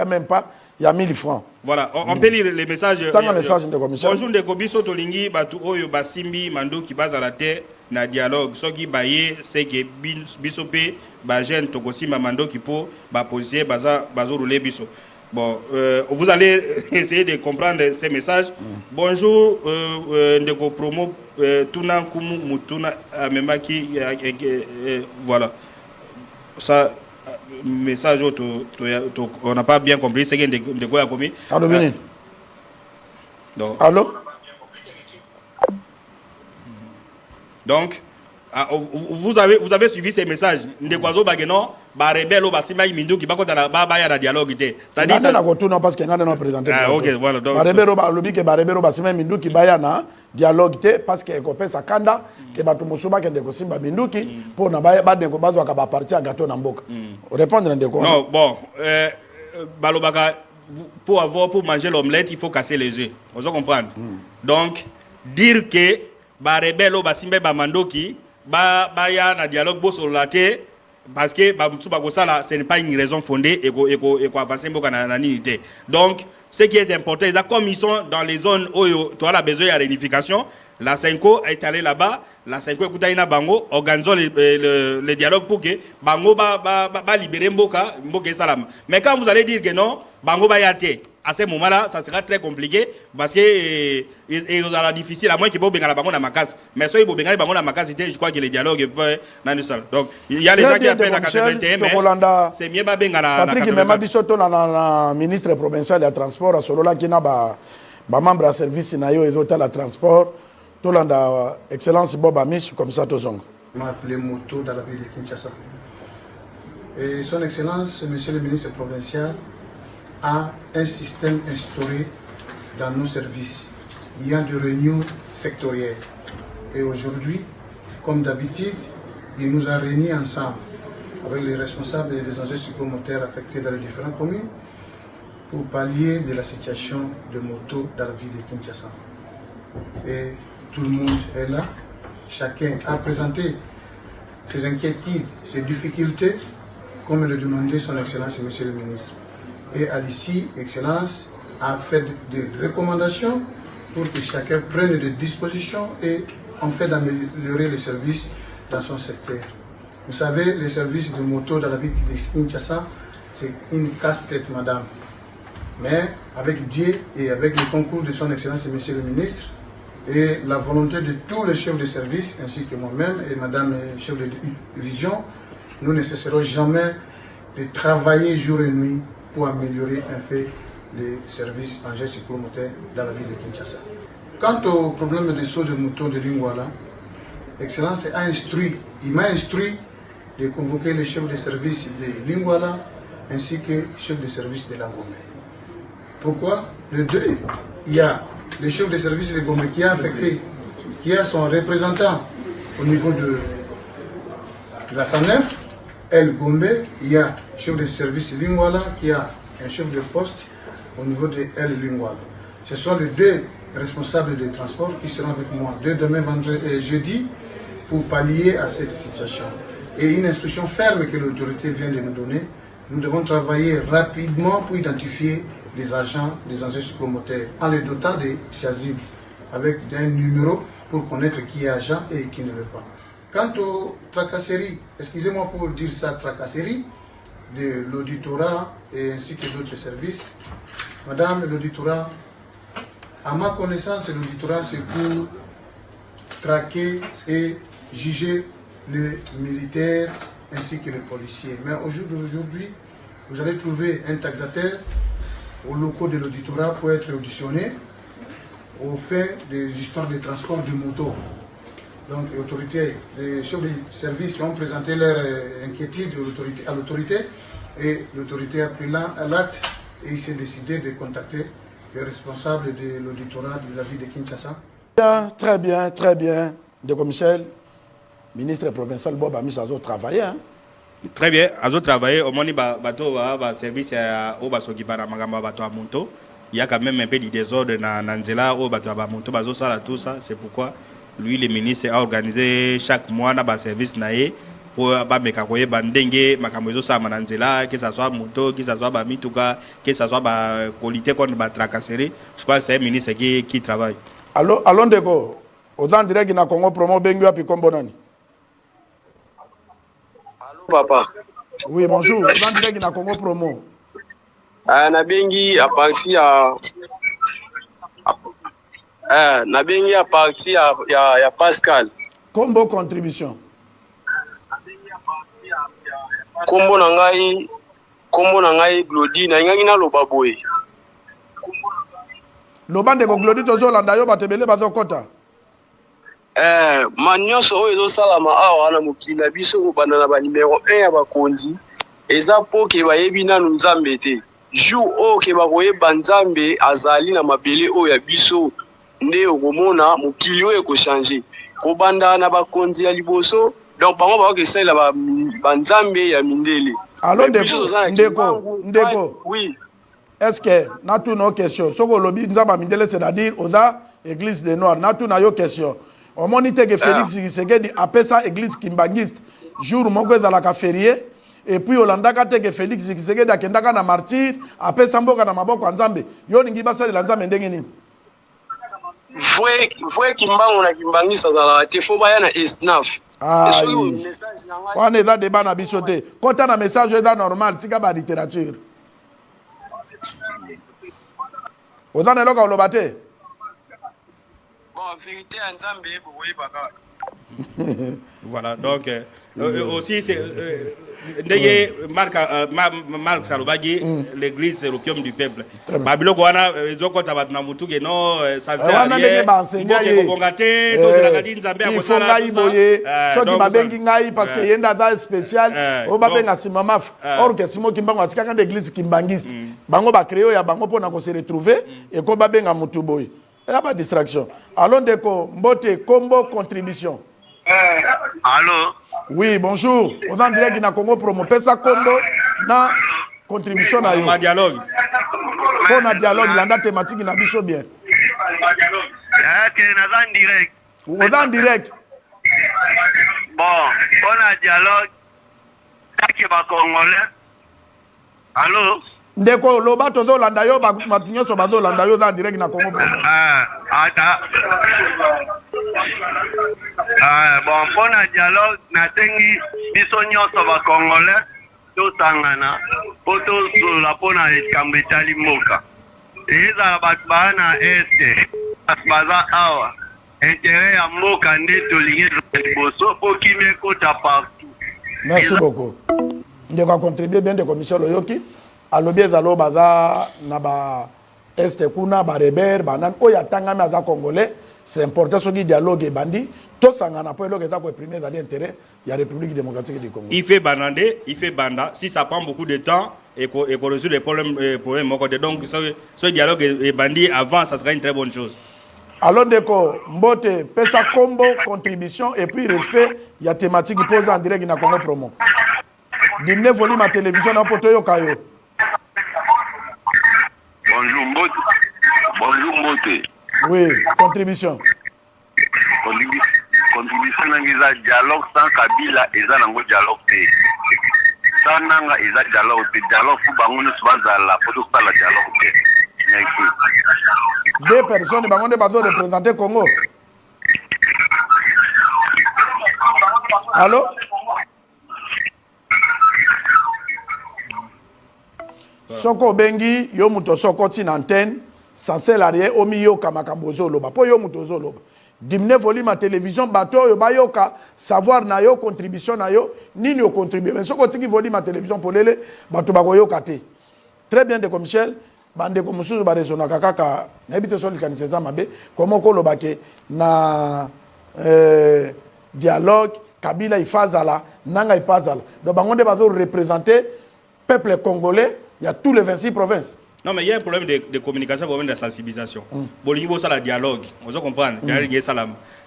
même pas, il y a 1000 francs. Voilà, on peut lire les messages. Bonjour Ndeko biso tolingi batu oyo basimbi mando ki baza la terre na dialogue soki baye c'est que biso pe ba jeune tokosima mando ki po ba policier baza rouler biso. Bon, vous allez essayer de comprendre ces messages. Bonjour, Ndeko promo tuna kumu mutuna memaki voilà. Ça message on n'a pas bien compris c'est que Ndeko a commis. Allô Bénin. Allô. Donc vous avez suivi ces messages. Ndekwazo bageno ba rebelle ba simba mindu ki bako na ba ya na dialogue té. C'est-à-dire ça na koto parce que ngana no présenter. OK, voilà. Donc ba rebelle ba lobi ke ba rebelle ba simba mindu ki ba ya na dialogue té parce que ko pesa kanda ke batu musuba ke ndeko simba mindu ki pour na ba ndeko bazwa ka ba parti à gâteau na mboka. Répondre ndeko. Non, bon, balobaka pour manger l'omelette, il faut casser les œufs. Vous comprenez? Donc dire que ba rebelle ba simba ba mandoki ba ya na dialogue bo sur la terre parce que ce n'est pas une raison fondée et qu'on avance beaucoup dans l'unité. Donc ce qui est important, comme ils sont dans les zones où tu as besoin de réunification, la Senko est allée là-bas, la Senko est Bango, organisons le dialogue pour que Bango va libérer Mboka Salam. Mais quand vous allez dire que non, Bango va y aller. À ce moment-là, ça sera très compliqué parce que il sera difficile à moins qu'il y ait des bango dans ma case. Mais si il y a des bango dans ma case, je crois que le dialogue est pas dans le sol. Donc il y a des gens qui appellent à 81, mais c'est mieux pas bien dans la. Patrick Mema Bisoto, la ministre provincial de transport, solo là qui n'a pas membre à service nayo et d'autres la transport, tout l'anda excellence Bob Amish comme ça tous ongs. M'a appelé moto dans la ville de Kinshasa. Et son excellence, monsieur le ministre provincial, a un système instauré dans nos services. Il y a des réunions sectorielles. Et aujourd'hui, comme d'habitude, il nous a réunis ensemble avec les responsables des enjeux supplémentaires affectés dans les différentes communes pour pallier de la situation de moto dans la ville de Kinshasa. Et tout le monde est là. Chacun a présenté ses inquiétudes, ses difficultés, comme le demandait son Excellence et Monsieur le ministre. Et à l'ICI, Excellence a fait des recommandations pour que chacun prenne des dispositions et en fait d'améliorer les services dans son secteur. Vous savez, les services de moto dans la ville de Kinshasa, c'est une casse-tête, madame. Mais avec Dieu et avec le concours de son Excellence et Monsieur le ministre et la volonté de tous les chefs de service ainsi que moi-même et madame chef de division, nous ne cesserons jamais de travailler jour et nuit pour améliorer un fait les services en gestion supplémentaire dans la ville de Kinshasa. Quant au problème des sauts de moto de Lingwala, Excellence m'a instruit de convoquer les chefs de service de Lingwala ainsi que les chefs de service de la Gombe. Pourquoi? Le 2, il y a le chef de service de Gombe qui a affecté, qui a son représentant au niveau de la SANEF, El Gombe, il y a un chef de service Lingwala qui a un chef de poste au niveau de El Lingwala. Ce sont les deux responsables des transports qui seront avec moi dès demain, vendredi et jeudi pour pallier à cette situation. Et une instruction ferme que l'autorité vient de nous donner, nous devons travailler rapidement pour identifier les agents des enjeux supplémentaires en les dotant des chasubles avec un numéro pour connaître qui est agent et qui ne l'est pas. Quant aux tracasseries, excusez-moi pour dire ça, tracasseries de l'auditorat et ainsi que d'autres services, Madame, l'auditorat, à ma connaissance, l'auditorat c'est pour traquer et juger les militaires ainsi que les policiers. Mais au jour d'aujourd'hui, vous allez trouver un taxateur aux locaux de l'auditorat pour être auditionné au fait des histoires de transport de moto. Donc les chefs de service ont présenté leur inquiétude à l'autorité et l'autorité a pris l'acte et il s'est décidé de contacter les responsables de l'auditorat de la ville de Kinshasa. Très bien, très bien. De Michel, ministre provincial Bob Amis a travaillé. Hein? Très bien, a travaillé. Au moins, il service au Basokibana Magamba Bato à Monto. Il y a quand même un peu de désordre dans Nanzela, au Bato à Monto, tout ça. C'est pourquoi lui, le ministre, a organisé chaque mois un service pour Bamekakoye Bandenge, Makamozo Samananzela, que ce soit Monto, que ce soit Bamituka, que ce soit qualité contre Tracasserie. Je crois que c'est un ministre qui travaille. Allons de go. Autant direct qu'il y a Congo promo Bengu puis Kombonani. Allô papa. Oui, bonjour. Autant direct qu'il y a Congo promo. Na bengi à partir na bengi à partir ya Pascal. Combo contribution. Kombo na ngai Glody na ngai na loba boye. Lobande ko Glody tozo landa yo batebele bazokota. Manyoso oyo ezosalama awa na mokili na biso kobanda na ba numéro 1 ya bakonzi eza po ke bayebi nanu nzambe te. Jour oyo ke bakoyeba nzambe azali na mabele oyo ya biso nde okomona mokili oyo ekochange kobanda na bakonzi ya liboso donc bango bakokesalela banzambe ya mindele. Alors ndeko oui. Est-ce que na tout nos questions soko lobi nzamba mindele c'est-à-dire oda église des noirs na tout na yo question au monite que Félix Tshisekedi apesa église kimbangiste jour moko ezalaka férié et puis olandaka te que Félix Tshisekedi akendaka na martyr apesa mboka na maboko ya nzambe yo ningi basalela nzambe ndenge nini vrai kimbango na kimbangisa zala te fo baya na esnaf. On est dans débat na biso te kota na message eza normal tika ba littérature oza na eloko oloba te. Bon, vérité en Zambie, vous voyez pas. Voilà, donc aussi c'est Marc Salobagi, l'église c'est l'opium du peuple. Babylone wana ezoko tabat na mutuke no salsarie. Il faut ngai boye, soki babengi ngai parce que yenda za spécial, o babenga simamaf. Or que simo kimbango atika quand l'église kimbangiste. Bango ba créer ya bango pona ko se retrouver et ko babenga mutu boye. Il n'y a pas de distraction. Allons déco, Mbote, combo, contribution. Allô? Oui, bonjour. On est en direct dans Congo Promo. Pesa combo, na contribution na yo. On a dialogue. On a dialogue, l'anda thématique, il a bicho bien. On est en direct. Bon, on a dialogue. Qui va congolais? Allô? Ndeko loba tozo landa yo matunyo so bazo landa yo dans direct na Congo. Bon pour un dialogue na tengi biso nyonso ba congolais to sangana poto la pona ekambetali moka. Eza batbana este baza awa intérêt ya moka nde tolingi boso okime kota partout. Merci beaucoup. Ndeko a contribué bien de commission Loyoki. Alobi ezalo baza na ba este kuna ba rebel banan oya tangami aza congolais c'est important ce qui dialogue bandi to sangana po eloko ezako exprimer dans l'intérêt ya République démocratique du Congo. Il fait banda si ça prend beaucoup de temps et qu'on résout les problèmes donc ce dialogue est bandi avant ça sera une très bonne chose. Alors ndeko Mbote pesa combo contribution et puis respect ya thématique qui pose en direct na Congo Promo. Dimne volume à télévision na poto yo kayo. Bonjour Mbote. Bonjour Mbote. Oui, contribution. Contribution nanga dialogue sans Kabila eza nango dialogue te. Sans nanga eza dialogue te. Dialogue fu bangono subaza la poto sala dialogue te. Merci. Deux personnes bangono bazo représenter Congo. Allô? Soko bengi yo muto soko tin antenne sans l'arrière omi yo kamakambo zoloba po yo muto zoloba dimne volume à télévision bato yo bayoka savoir na yo contribution na yo nini yo contribuer mais soko tiki volume à télévision polele bato bakoyoka te. Très bien de comme Michel bande ko musuzu ba raisonna kaka na ebite so likanisa za mabe comment ko lobake na dialogue Kabila ifazala nanga ifazala donc bangonde bazo représenter peuple congolais. Il y a tous les 26 provinces. Non, mais il y a un problème de communication, un problème de sensibilisation. Bolingbo, ça, le dialogue. On se comprend.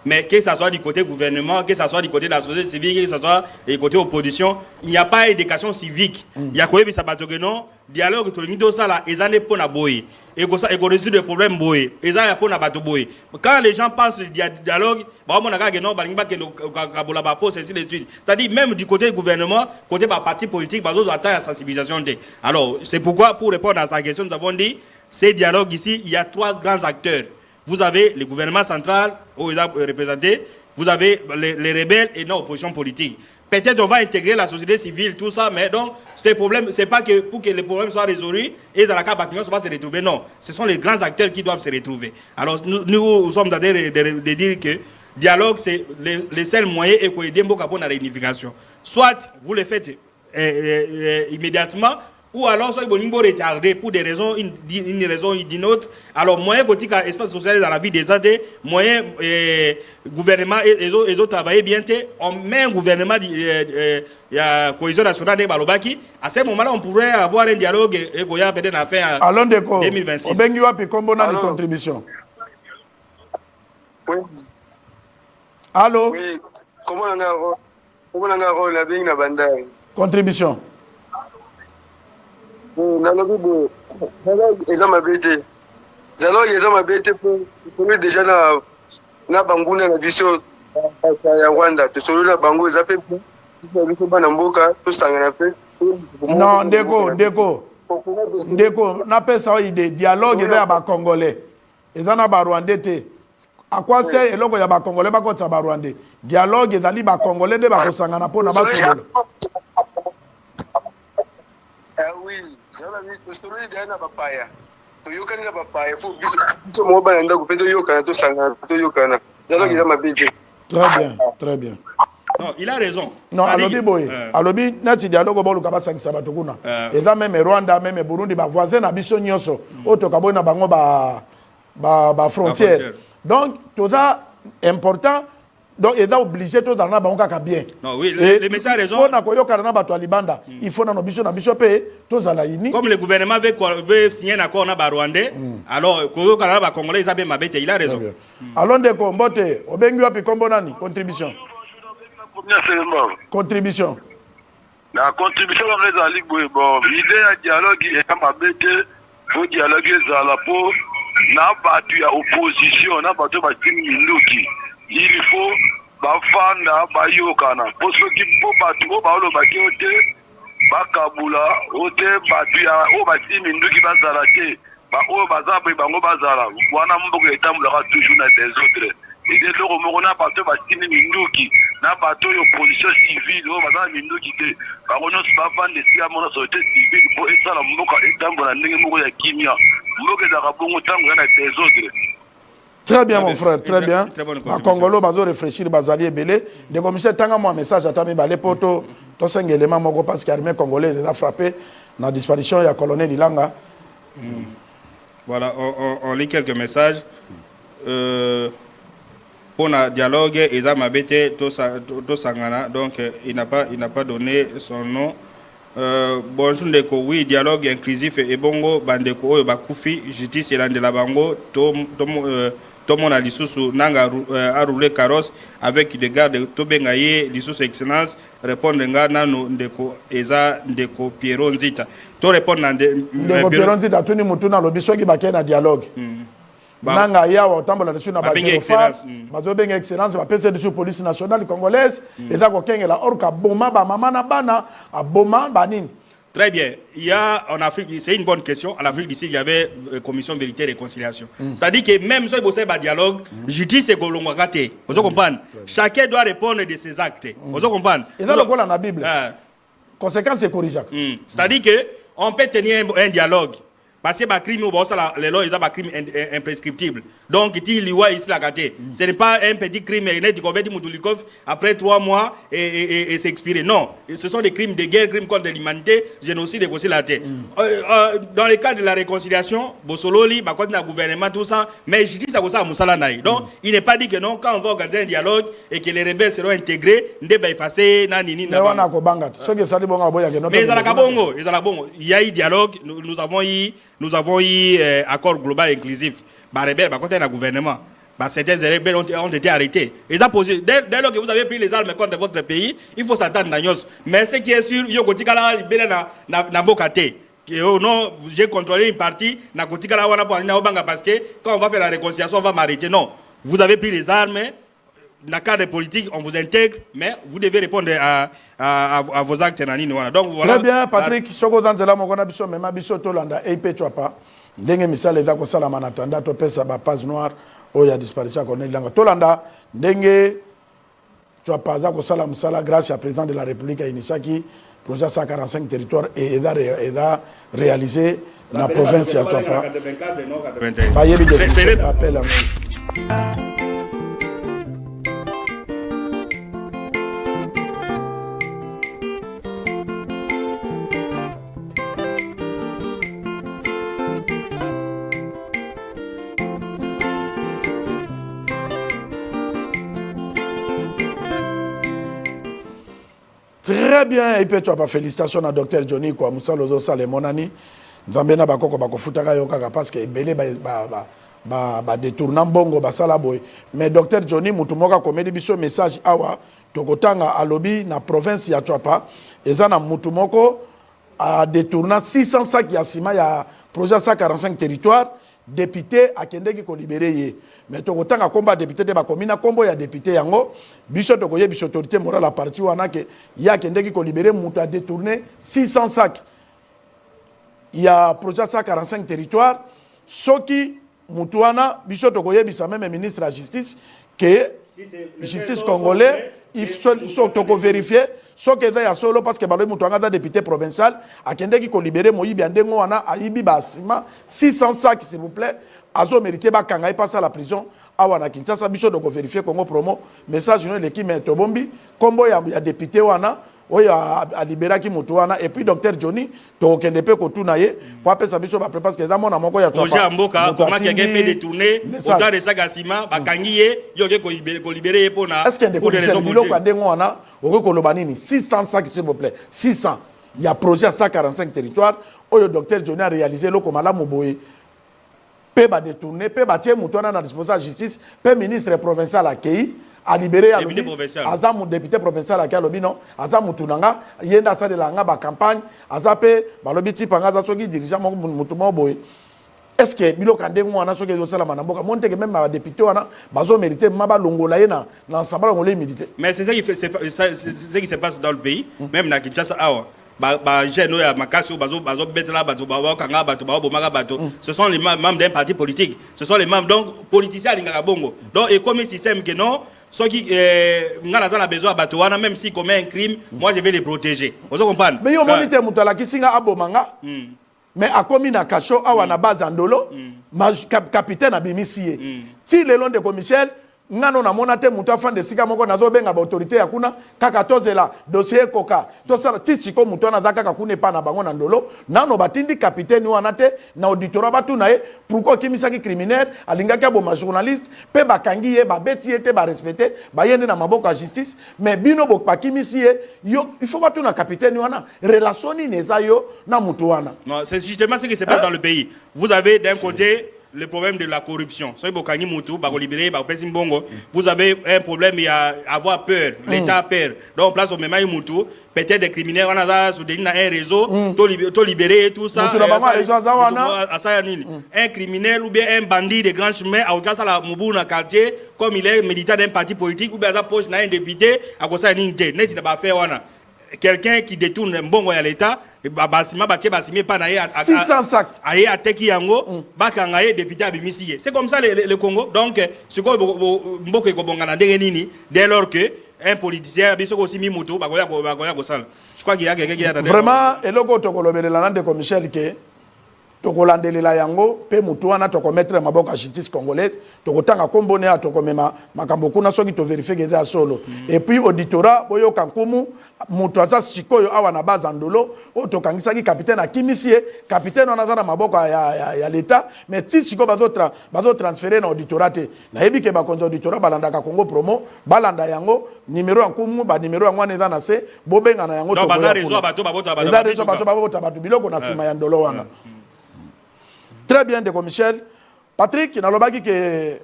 Mais que ce soit du côté gouvernement, que ce soit du côté de la société civile, que ce soit du côté opposition, il n'y a pas d'éducation civique. Il y a quoi que ça va te non dialogue, tout le monde ça là, ils en est pour la boy. Et ça, ils résoudre des problèmes boy. Ils en est pour la bateau boy. Quand les gens pensent dialogue, bah on a gagné non, balingba que le pose ainsi de suite. C'est-à-dire même du côté du gouvernement, côté bah parti politique, bah on attend la sensibilisation de. Alors c'est pourquoi pour répondre à sa question, nous avons dit ces dialogues ici, il y a 3 grands acteurs. Vous avez le gouvernement central, où ils ont représenté, vous avez les rebelles et nos oppositions politiques. Peut-être on va intégrer la société civile, tout ça, mais donc ces problèmes, c'est pas que pour que les problèmes soient résolus et dans la cas bâtiment, ça va se retrouver. Non, ce sont les grands acteurs qui doivent se retrouver. Alors nous sommes en train de dire que dialogue, c'est le seul moyen et qu'on aide beaucoup pour la réunification. Soit vous le faites immédiatement, ou alors soit vous pouvez retarder pour des raisons, une raison ou d'une autre. Alors moyen politique, espace social dans la vie des autres, moyen gouvernement, ils ont travaillé bien. On met un gouvernement, il y a cohésion nationale de Balobaki. À ce moment-là, on pourrait avoir un dialogue et qu'on a peut-être affaire en 2026. Obengiwa puis comment on a une contribution? Oui. Allô? Oui. Comment on a rôle la bing na bandai? Contribution. Ils ont m'habité. Ils ont m'habité pour déjà na banguna na vision ya Rwanda. Tu solo na bango ils appellent pour bana mboka tout sangana fait. Non, ndeko na pesa idée dialogue avec ba congolais. Ils en a ba rwandais te. À quoi sert eloko ya ba congolais ba ko tsa ba rwandais. Dialogue ezali ba congolais de ba ko sangana po na ba solo. Ah oui. Story na papaya. To yoka na papaya fu biso mo ba nda ko pedo yoka na to sanga to yoka na. Dialogue ya mabije. Très bien. Non, il a raison. Non, alobi boy. Alobi nati dialogue bolu ka ba sangisa bato kuna. Et là même Rwanda, même Burundi ba voisin na biso nyonso. Oto ka bona bango ba frontière. Donc tout ça important. Donc, il est obligé de faire des bien. Non, oui, le message a raison. Il faut que comme le gouvernement veut signer un accord avec les Rwandais, alors les Congolais, il a raison. Alors, contribution. Contribution. La contribution de la Ligue, bon, l'idée de dialogue est pour dialoguer à la peau, n'a pas de opposition, n'a pas de minuti. Il faut bafanda bayokana pour ceux qui pour batu baolo bakiote bakabula ote batu ya o bati minduki bazala te ba o bazabe bango bazala wana mboko etambula toujours na des autres et de loro mona batu bati minduki na batu yo position civile o bazala minduki te ba kono bafanda sia mona société civile pour esala mboko etambula ndenge moko ya kimia mboko za kabongo tango na des autres. Très bien, mon frère, très bien. Les Congolais vont réfléchir, bazali belé. De commissaire, tant un message à Tami Balé Poto, tous ces éléments, parce que l'armée congolaise a frappé la disparition du colonel Ilanga. Voilà, on lit quelques messages. Pour le dialogue, ils ont m'habité Tosangana, donc il n'a pas donné son nom. Bonjour Ndeko, oui, dialogue inclusif et bongo, bandeko, bakoufi, justice et de la bango, tout mon lisusu nanga a roulé carrosse avec des gardes tobengaye lisusu excellence répondre nga nano ndeko eza ndeko Pierrot Nzita to répondre na ndeko Pierrot Nzita tuni mutuna lobiso ki bakena dialogue nanga yawa otambola dessus na bazo benga excellence ba pese dessus police nationale congolaise eza ko kengela orka boma ba mama na bana a boma banini Très bien. Il y a en Afrique, c'est une bonne question. En Afrique d'ici, il y avait commission vérité et réconciliation. C'est-à-dire que même si vous avez un dialogue, justice et Golongwakate. Vous comprenez? Chacun doit répondre de ses actes. Vous comprenez? Et dans le cas de la Bible, conséquence c'est corrigeable. C'est-à-dire que on peut tenir un dialogue. Parce que les crimes, les lois, ils ont des crimes imprescriptibles. Donc, il y a ici la gâté. Ce n'est pas un petit crime après 3 mois et c'est expiré. Non, ce sont des crimes de guerre, crimes contre l'humanité, génocide et aussi la terre. Dans le cas de la réconciliation, Bossololi, le gouvernement, tout ça, mais je dis ça comme ça à Moussala Naï. Donc, il n'est pas dit que non, quand on va organiser un dialogue et que les rebelles seront intégrés, on va effacer, nanini, mais il y a eu dialogue, nous avons eu accord global inclusif. Les rebelles, quand il y a un gouvernement, certains rebelles ont été arrêtés. Dès lors que vous avez pris les armes contre votre pays, il faut s'attendre à nous. Mais ce qui est sûr, il y a non, j'ai contrôlé une partie, parce que quand on va faire la réconciliation, on va m'arrêter. Non, vous avez pris les armes. Dans le cadre politique, on vous intègre, mais vous devez répondre à vos actes. Donc, voilà. Très bien, Patrick. Soko Zanzela, mon conabiso, même abiso Tolanda, et Tuapa. Ndenge misale za kosala manatanda to pesa ba page noire o ya disparition Corneille Langa. Tolanda ndenge Tuapa za kosala musala grâce à président de la République à Inisaki, projet 145 territoires et a réalisé la province à Tuapa. Bayebi de appel à Très bien, et puis tu as pas félicitations à Dr Johnny quoi, Moussa Lodo Sale Monani, Nzambena bakoko bakofutaka yoka parce que belé ba détournant bongo ba sala boy. Mais Dr Johnny mutumoka komedi biso message awa tokotanga alobi na province ya Tuapa, ezana mutumoko a détournant 600 sacs ya sima ya projet 145 territoires. Député a kendeki ko libéré ye mais to kotanga komba député de ba komina kombo ya député yango biso to koye biso autorité morale la parti wana ke ya kendeki ko libéré mutu a détourné 600 sacs. Il y a projet 145 territoires soki mutu wana biso to koye bisa même ministre de la justice que justice congolais il faut vérifier ce que est solo parce que baloy mutu anga député provincial akendeki ko libérer moyibi andengo wana ayibi basima 600 sacs s'il vous plaît azo mérité ba kanga passe à la prison awana Kinshasa biso de vérifier Congo promo message no l'équipe mais tobombi kombo ya député wana oyo a libérer ki mutu wana et puis docteur Johnny to kende pe ko tuna ye pour appeler ça biso ba prépare parce que za mona moko ya Tuapa Roger Mboka comment quelqu'un peut détourner autant de sacs asima ba kangi ye yo ke ko libérer pour na est-ce qu'il y a des raisons biloko ndengo wana oko ko lobanini 600 sacs s'il vous plaît 600 il y a projet à 145 territoires oyo docteur Johnny a réalisé loko malamu boye pe ba détourner pe ba tie mutu wana na disposition de justice pe ministre provincial accueilli a libéré à Azam député provincial à Kalobi non Azam Tunanga yenda sa de la nga campagne Azape balobi tipanga za soki dirigeant mutumo boy est-ce que bilo kande ngwana soki zo sala manamboka monte que même ma député wana bazo mériter maba longola yena l'ensemble ngolé militaire mais c'est ça qui fait c'est ce qui se passe dans le pays même na Kinshasa awa jeune ya makasi bazo betela bato ba kanga bato ba bomaka bato ce sont les membres d'un parti politique ce sont les membres donc politiciens lingaka bongo donc et comme un système que non ceux qui a besoin de même si commet un crime, moi je vais les protéger. Vous comprenez? Mais yo monite mutala kisinga abomanga. Mais a commis na kacho awa na base andolo, capitaine abimisie. Si le long de Michel ngano na monate mutu afande sika moko nazo benga ba autorité ya kuna kaka tozela dossier koka to sala tisiko mutu na zaka kuna pa na bango na ndolo nano batindi capitaine wana te na auditora batu na ye pourquoi kimisaki criminel alingaki aboma journaliste pe bakangi ye ba beti ete ba respecter ba yende na maboko ya justice mais bino bok pa kimisi ye yo il faut batu na capitaine wana relation ni neza yo na mutu wana. Non, c'est justement ce qui se passe dans le pays. Vous avez d'un côté le problème de la corruption. Vous avez un problème, il y a avoir peur, l'État a peur. Donc, place au même Moutou, peut-être des criminels, on a un réseau, tout libéré et tout ça. Un criminel ou bien un bandit de grand chemin, à Okasa la Moubou dans le quartier, comme il est militant d'un parti politique, ou bien à poche un député, à cause de quelqu'un qui détourne un bon à l'État, basima batie basimi pa na ye 600 sacs aye ateki yango bakanga ye député abimisi ye. C'est comme ça le Congo. Donc ce ko mboka ko bongana ndenge nini dès lors que un politicien biso aussi mi moto bakoya ko sala. Je crois qu'il y a quelqu'un qui a vraiment eloko to kolobelela nande ko Michel ke to kolandelela yango pe mutu wana to ko mettre maboko ya justice congolaise to kotanga kombone ya to ko mema makambo kuna soki to vérifier que solo et puis auditorat boyo kankumu mutu asa sikoyo awa na base ndolo o to kangisaki capitaine akimisie capitaine wana za na maboko ya l'état mais ti siko bazo transférer na auditorat te na yebi ke ba konzo auditorat balanda ka Congo promo balanda yango numéro yankumu ba numéro yango eza na se bobenga na yango to bazar rezo bato babota bato biloko na sima ya ndolo wana. Très bien, Ndeko Michel. Patrick, nalobaki que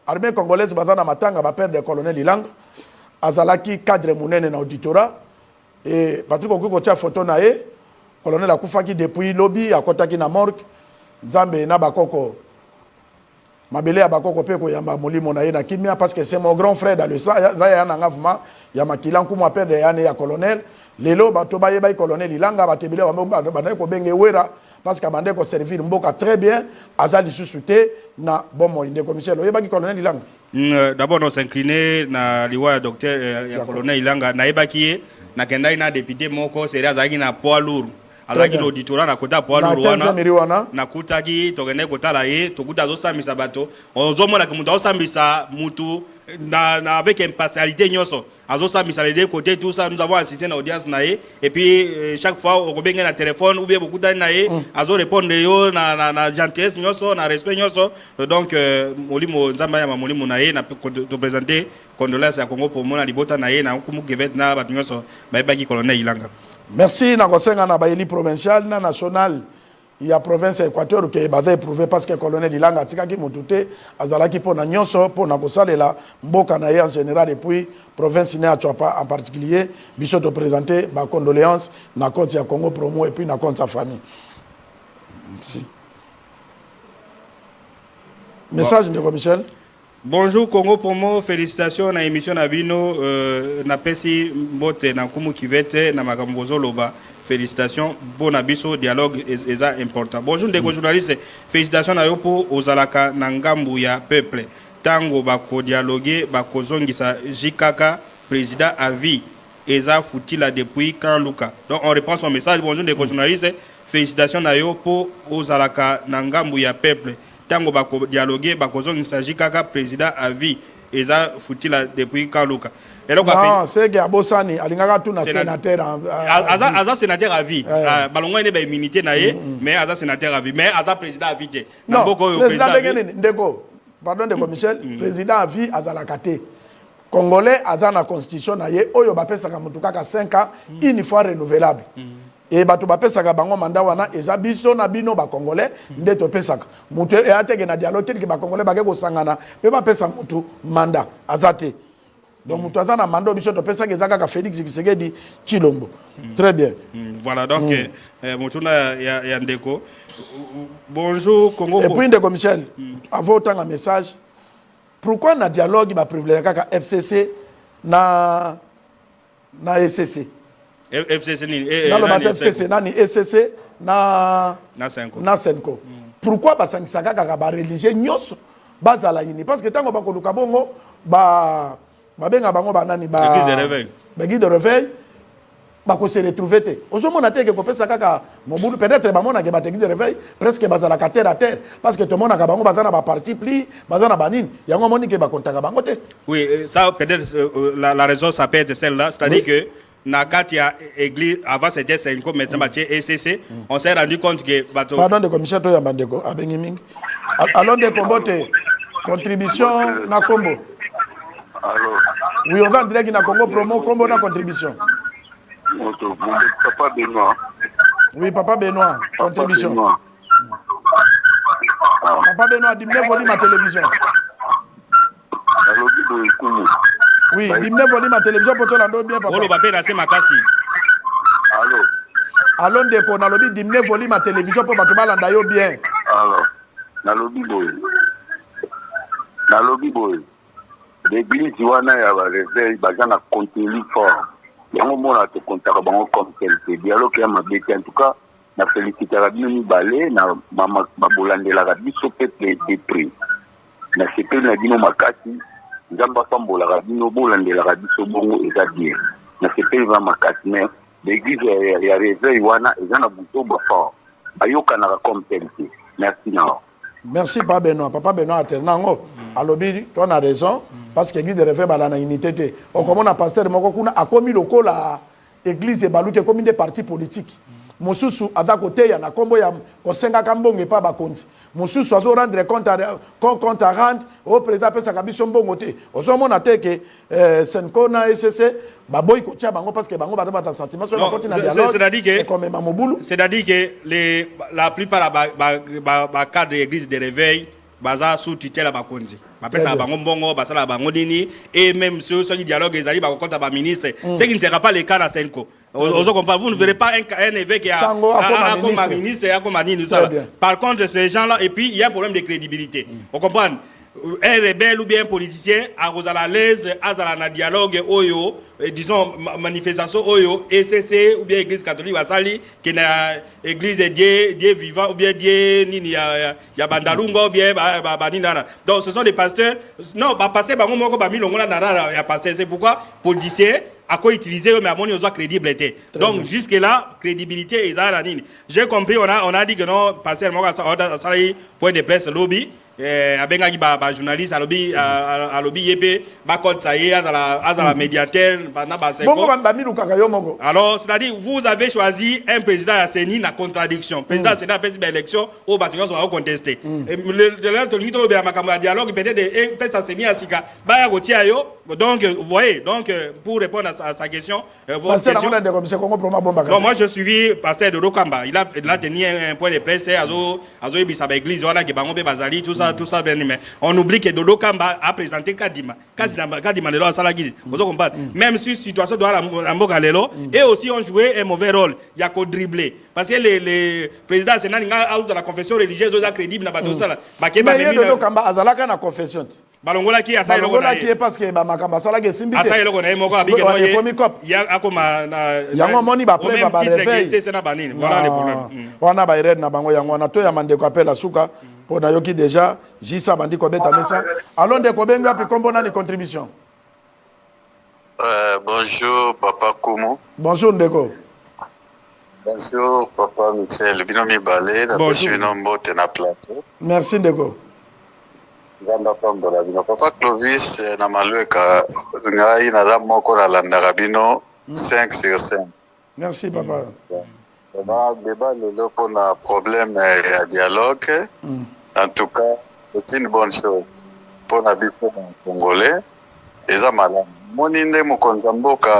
l'armée congolaise bazana matanga ba père de colonel Ilang azalaki cadre munene na auditorat et Patrick okoko tia photo na ye colonel akufaki depuis lobby akotaki na morgue Nzambe na bakoko mabele ya bakoko pe ko yamba molimo na ye na kimia parce que c'est mon grand frère dans le sang ya na ngavuma ya makila nkumu père de yane ya colonel lelo bato ba yeba colonel Ilanga batebile ba ko benge wera parce que bande ko servir mboka très bien azali sous-souté na bomo Ndeko Michel oyeba ki colonel Ilanga d'abord on s'incliner na liwa docteur ya colonel Ilanga na yeba ki na kenda ina député moko c'est azaki na poids lourd azaki l'auditorat na kota poids lourd wana na kutaki tokende kotala ye tokuta zo sambisa bato ozomona ke mutu osambisa mutu na avec impartialité nyoso azo sambisa les deux côtés tout ça nous avons assisté na audience na ye et puis chaque fois on okobenga na téléphone ou bien beaucoup na ye azo répondre yo na gentillesse nyoso na respect nyoso donc molimo nzamba ya molimo na ye na to présenter condoléances ya Congo pour mona libota na ye na kumu gevet na bat nyoso ba baki colonel Ilanga. Merci na kosenga na baeli provincial na national ya province Équateur que bada éprouvé parce que colonel Ilanga tikaki mutute azalaki pona nyonso pona kosalela mboka na ye en général et puis province ne Atwapa en particulier biso to présenter ba condoléances na compte ya Congo promo et puis na compte sa famille. Merci. Message de Michel. Bonjour Congo Promo, félicitations na émission na bino na pesi mbote na kumu kivete na makambozo loba. Félicitations, bon abisso, dialogue est important. Bonjour Ndeko journaliste, félicitations na yopo ozalaka na ngambu ya peuple. Tango bako dialoguer bako zongisa jikaka président à vie eza futila depuis quand Luka. Donc on reprend son message. Bonjour Ndeko journaliste, félicitations na yopo ozalaka na ngambu ya peuple. Tango bako dialoguer bako zongisa jikaka président à vie eza futila depuis quand Luka. Non, c'est que Abosani, alingaka tout na sénateur. Aza sénateur à vie. Balongo ene ba immunité na ye, mais aza sénateur à vie, mais aza président à vie. Non, président Ndeko, pardon Ndeko Michel, président à vie azalaka te. Congolais aza na constitution na ye oyo bapesaka mutu kaka 5 ans une fois renouvelable. Et bato bapesaka bango mandat wana eza biso na bino ba congolais nde to pesaka. Mutu e ateke na dialogue ki ba congolais ba ke sangana pe bapesa mutu mandat azate. Donc, nous avons un mandat de penser que Félix Tshisekedi Tshilombo. Très bien. Voilà, donc, Ndeko. Bonjour, Congo. Et puis, Ndeko Michel, avant autant un message, pourquoi dans le dialogue, il va privilégier FCC na SCC? FCC, FCC, SCC, na Senko. Pourquoi parce que ça a religieux nyos bazala yini? Parce que tant qu'on va koluka bongo, babenga bango banani ba guide de réveil. Ba guide de réveil ba ko se retrouver te. Ozomona te ke ko pesa kaka mobulu peut-être ba mona ke ba guide de réveil presque bazala ka terre à terre parce que tout monde ka bango bazana ba parti pli bazana banine yango moni ke ba kontaka bango te. Oui, ça peut-être la raison ça peut être celle-là, c'est-à-dire que na katia église avant c'était 5 ans maintenant batie ECC, on s'est rendu compte que bato pardon de commission to ya bandeko abengi mingi. Allons de Kombote contribution na Kombo. Allô. Oui, on va en direct na Congo Promo, Combo na contribution. Papa Benoît. Oui, Papa Benoît, contribution. Papa Benoît, dimne volume à télévision. Oui, dimne volume à télévision pour tout l'ando bien, papa. Olo babé na se makasi. Allô. Allons de ko na lobi dimne volume à télévision pour bato balanda yo bien. Alors, na lobi boy. Na lobi boy. L'église wana ya ba réveil bazana contenu fort. yango mona te contaka bango comme tel te dialogue ya mabete en tout cas na félicitaka bino mibale na babolandelaka biso peuple dépris na sepeli na bino makasi nzambe apambolaka bino bolandelaka biso bongo eza bien na sepeli va makasi mais l'église ya réveil wana eza na buto bafort ayokanaka comme tel te merci nao. Merci Papa Benoît. Papa Benoît Aternango. Alobi, tu as raison. Parce que l'église de réveil dans la unité. Au comme on a passé de Mokokuna a commis le col à l'église de Balou qui a commis des partis politiques. Mosusu à ta côté, il y a un combo ya Kosenga Kambong et pas Bakonti. Mosusu a rendre compte à rendre au président Pesa Kabisson Bongote. Au moment on a été que Senkona SSC baboy kotia bango parce que bango bata sentiment sur la continent dialogue. C'est-à-dire que la plupart ba cadre de l'église de réveil baza sous tutelle à Bakonzi. Après ça bango mbongo basala bango dini et même ceux qui dialogue ezali ba compte ba ministre. Ce qui ne sera pas le cas à Senko. Vous ne verrez pas un évêque qui a comme ministre et comme ministre. Par contre, ces gens-là, et puis il y a un problème de crédibilité. Vous comprenez? Un rebelle ou bien un politicien, à la l'aise, à la dialogue, oyo, disons, manifestation, oyo, ECC, ou bien église catholique, Wasali, qui est église Dieu vivant, ou bien Dieu, il y a Bandalunga, ou bien Baninana. Donc ce sont des pasteurs. Non, passer, c'est pourquoi, politicien, à quoi utiliser, mais à mon niveau, crédibilité. Donc jusque-là, crédibilité, j'ai compris, on a dit que non, passer, point de presse, lobby. Abengaki ba journaliste à lobby yep ba code ça y est à la médiateur na ba alors c'est-à-dire vous avez choisi un président à Séni na contradiction président c'est la président élection au bataillon va contester le dialogue peut-être peut Séni à Sika ba ya gotia yo donc vous voyez donc pour répondre à sa question non moi je suis pasteur de Rokamba il a tenu un point de presse azo ebisa ba église voilà que bango be bazali tout ça bien mais on oublie que Dodo Kamba a présenté Kadima lelo à Salagui vous comprenez même si situation doit la mboka lelo et aussi on jouait un mauvais rôle il y a qu'au dribbler parce que les présidents c'est dans la confession religieuse doit crédible na bato sala mais Dodo Kamba azalaka na confession balongola ki asa eloko na ye parce que ba makamba salaka simbite asa eloko na moko abike no ye ya akoma na yango moni ba preuve ba réveil c'est na banini voilà le problème wana ba ired na bango yango na to ya mande ko appela suka pour na yoki déjà jisa bandi ko beta mesa allons de ko benga puis kombo na ni contribution. Bonjour Papa Koumou. Bonjour Ndeko. Bonjour Papa Michel Binomi Balé na bino mbote na plateau. Merci Ndeko. Papa Clovis na malueka ngai na da moko na landaka bino 5 sur 5. Merci papa. Débat lelo pour un problème à dialogue. En tout cas, c'est une bonne chose pour la vie congolais. Et ça malade. Mon inde mokonza mboka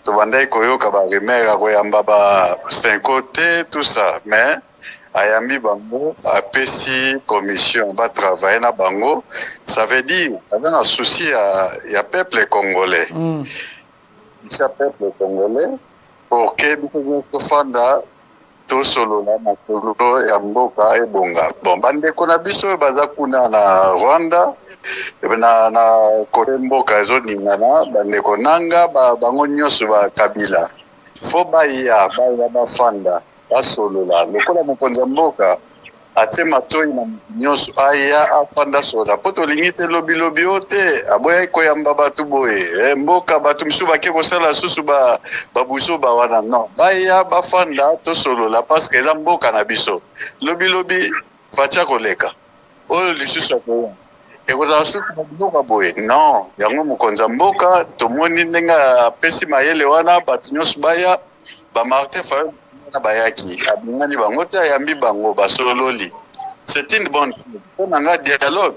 tobandai koyoka ba remera koyamba ba 5 côtés tout ça mais ayambi bango apesi commission va travailler na bango ça veut dire avec un souci ya peuple congolais ça peuple congolais pour que nous fanda to solo na masolo ya mboka ebonga bon bande kona biso baza kuna na Rwanda na kote mboka ezoninana bande konanga bango nyonso ba Kabila fo baya bafanda basolola lokola mokonzi mboka ate matoi na nyonso aya afanda soda poto lingite lobi ote aboya koyamba batu boye mboka batu misu bake kosala susu babuso ba wana non baya bafanda to solola parce que la mboka na biso lobi fatia koleka oyo lisusu ko ekozala susu na biloko boye non yango mokonzi mboka tomoni ndenge apesi mayele wana batu nyonso baya ba Martin Fayulu bayaki abingani bango te ayambi bango basololi c'est une bonne chose on a un dialogue.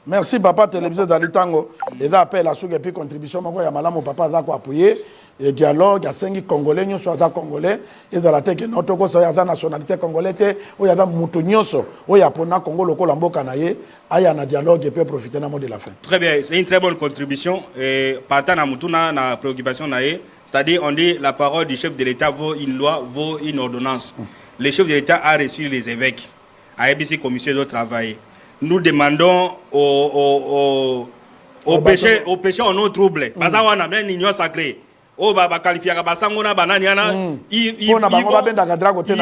Merci papa télévision d'Alitango et là appel à ceux qui contribution moko ya malamu papa za ko appuyer et dialogue ya sengi congolais nyonso aza congolais ezala te ke notre ko sa nationalité congolais te o ya mutu nyonso o ya pona Congo lokola mboka na ye aya na dialogue et peut profiter na mot de la fin. Très bien, c'est une très bonne contribution et partant na mutu na préoccupation na ye. C'est-à-dire, on dit la parole du chef de l'État vaut une loi, vaut une ordonnance. Le chef de l'État a reçu les évêques, à ABC Commission de travail. Nous demandons au péché on nous trouble parce qu'on a même union sacrée oh ba qualifier ka basango na banani ana ils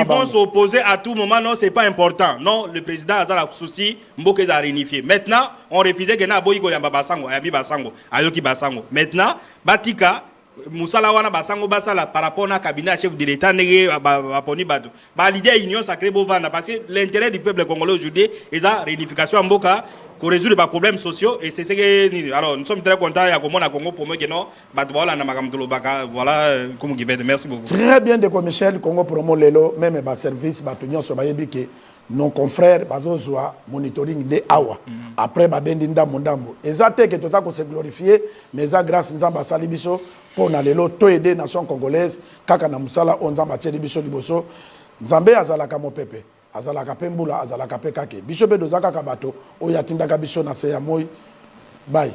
vont s'opposer à tout moment. Non, c'est pas important. Non, le président a la souci mboke za réunifier. Maintenant on refusait que na boyi ko yamba basango yabi basango ayoki basango. Maintenant batika musala wana basango basala par rapport na cabinet chef de l'état nege aponi bato ba l'idée union sacrée bovana parce que l'intérêt du peuple congolais aujourd'hui est la réunification mboka pour résoudre les problèmes sociaux. Et c'est ce que alors nous sommes très contents à Congo pour moi que non voilà comme qui fait. Merci beaucoup. Très bien de Michel Congo promo lelo même ba service ba tunyo so ba yebike nos confrères bazozwa monitoring de awa après ba bendinda mondambo ezate que tota ko se glorifier mais ça grâce nzamba sali biso pour na lelo to aider nation congolaise kaka na musala onzamba tshedi biso liboso nzambe azalaka mopepe azalaka pembula azalaka pekake biso be dozaka kabato oya tindaka biso na se ya moi bye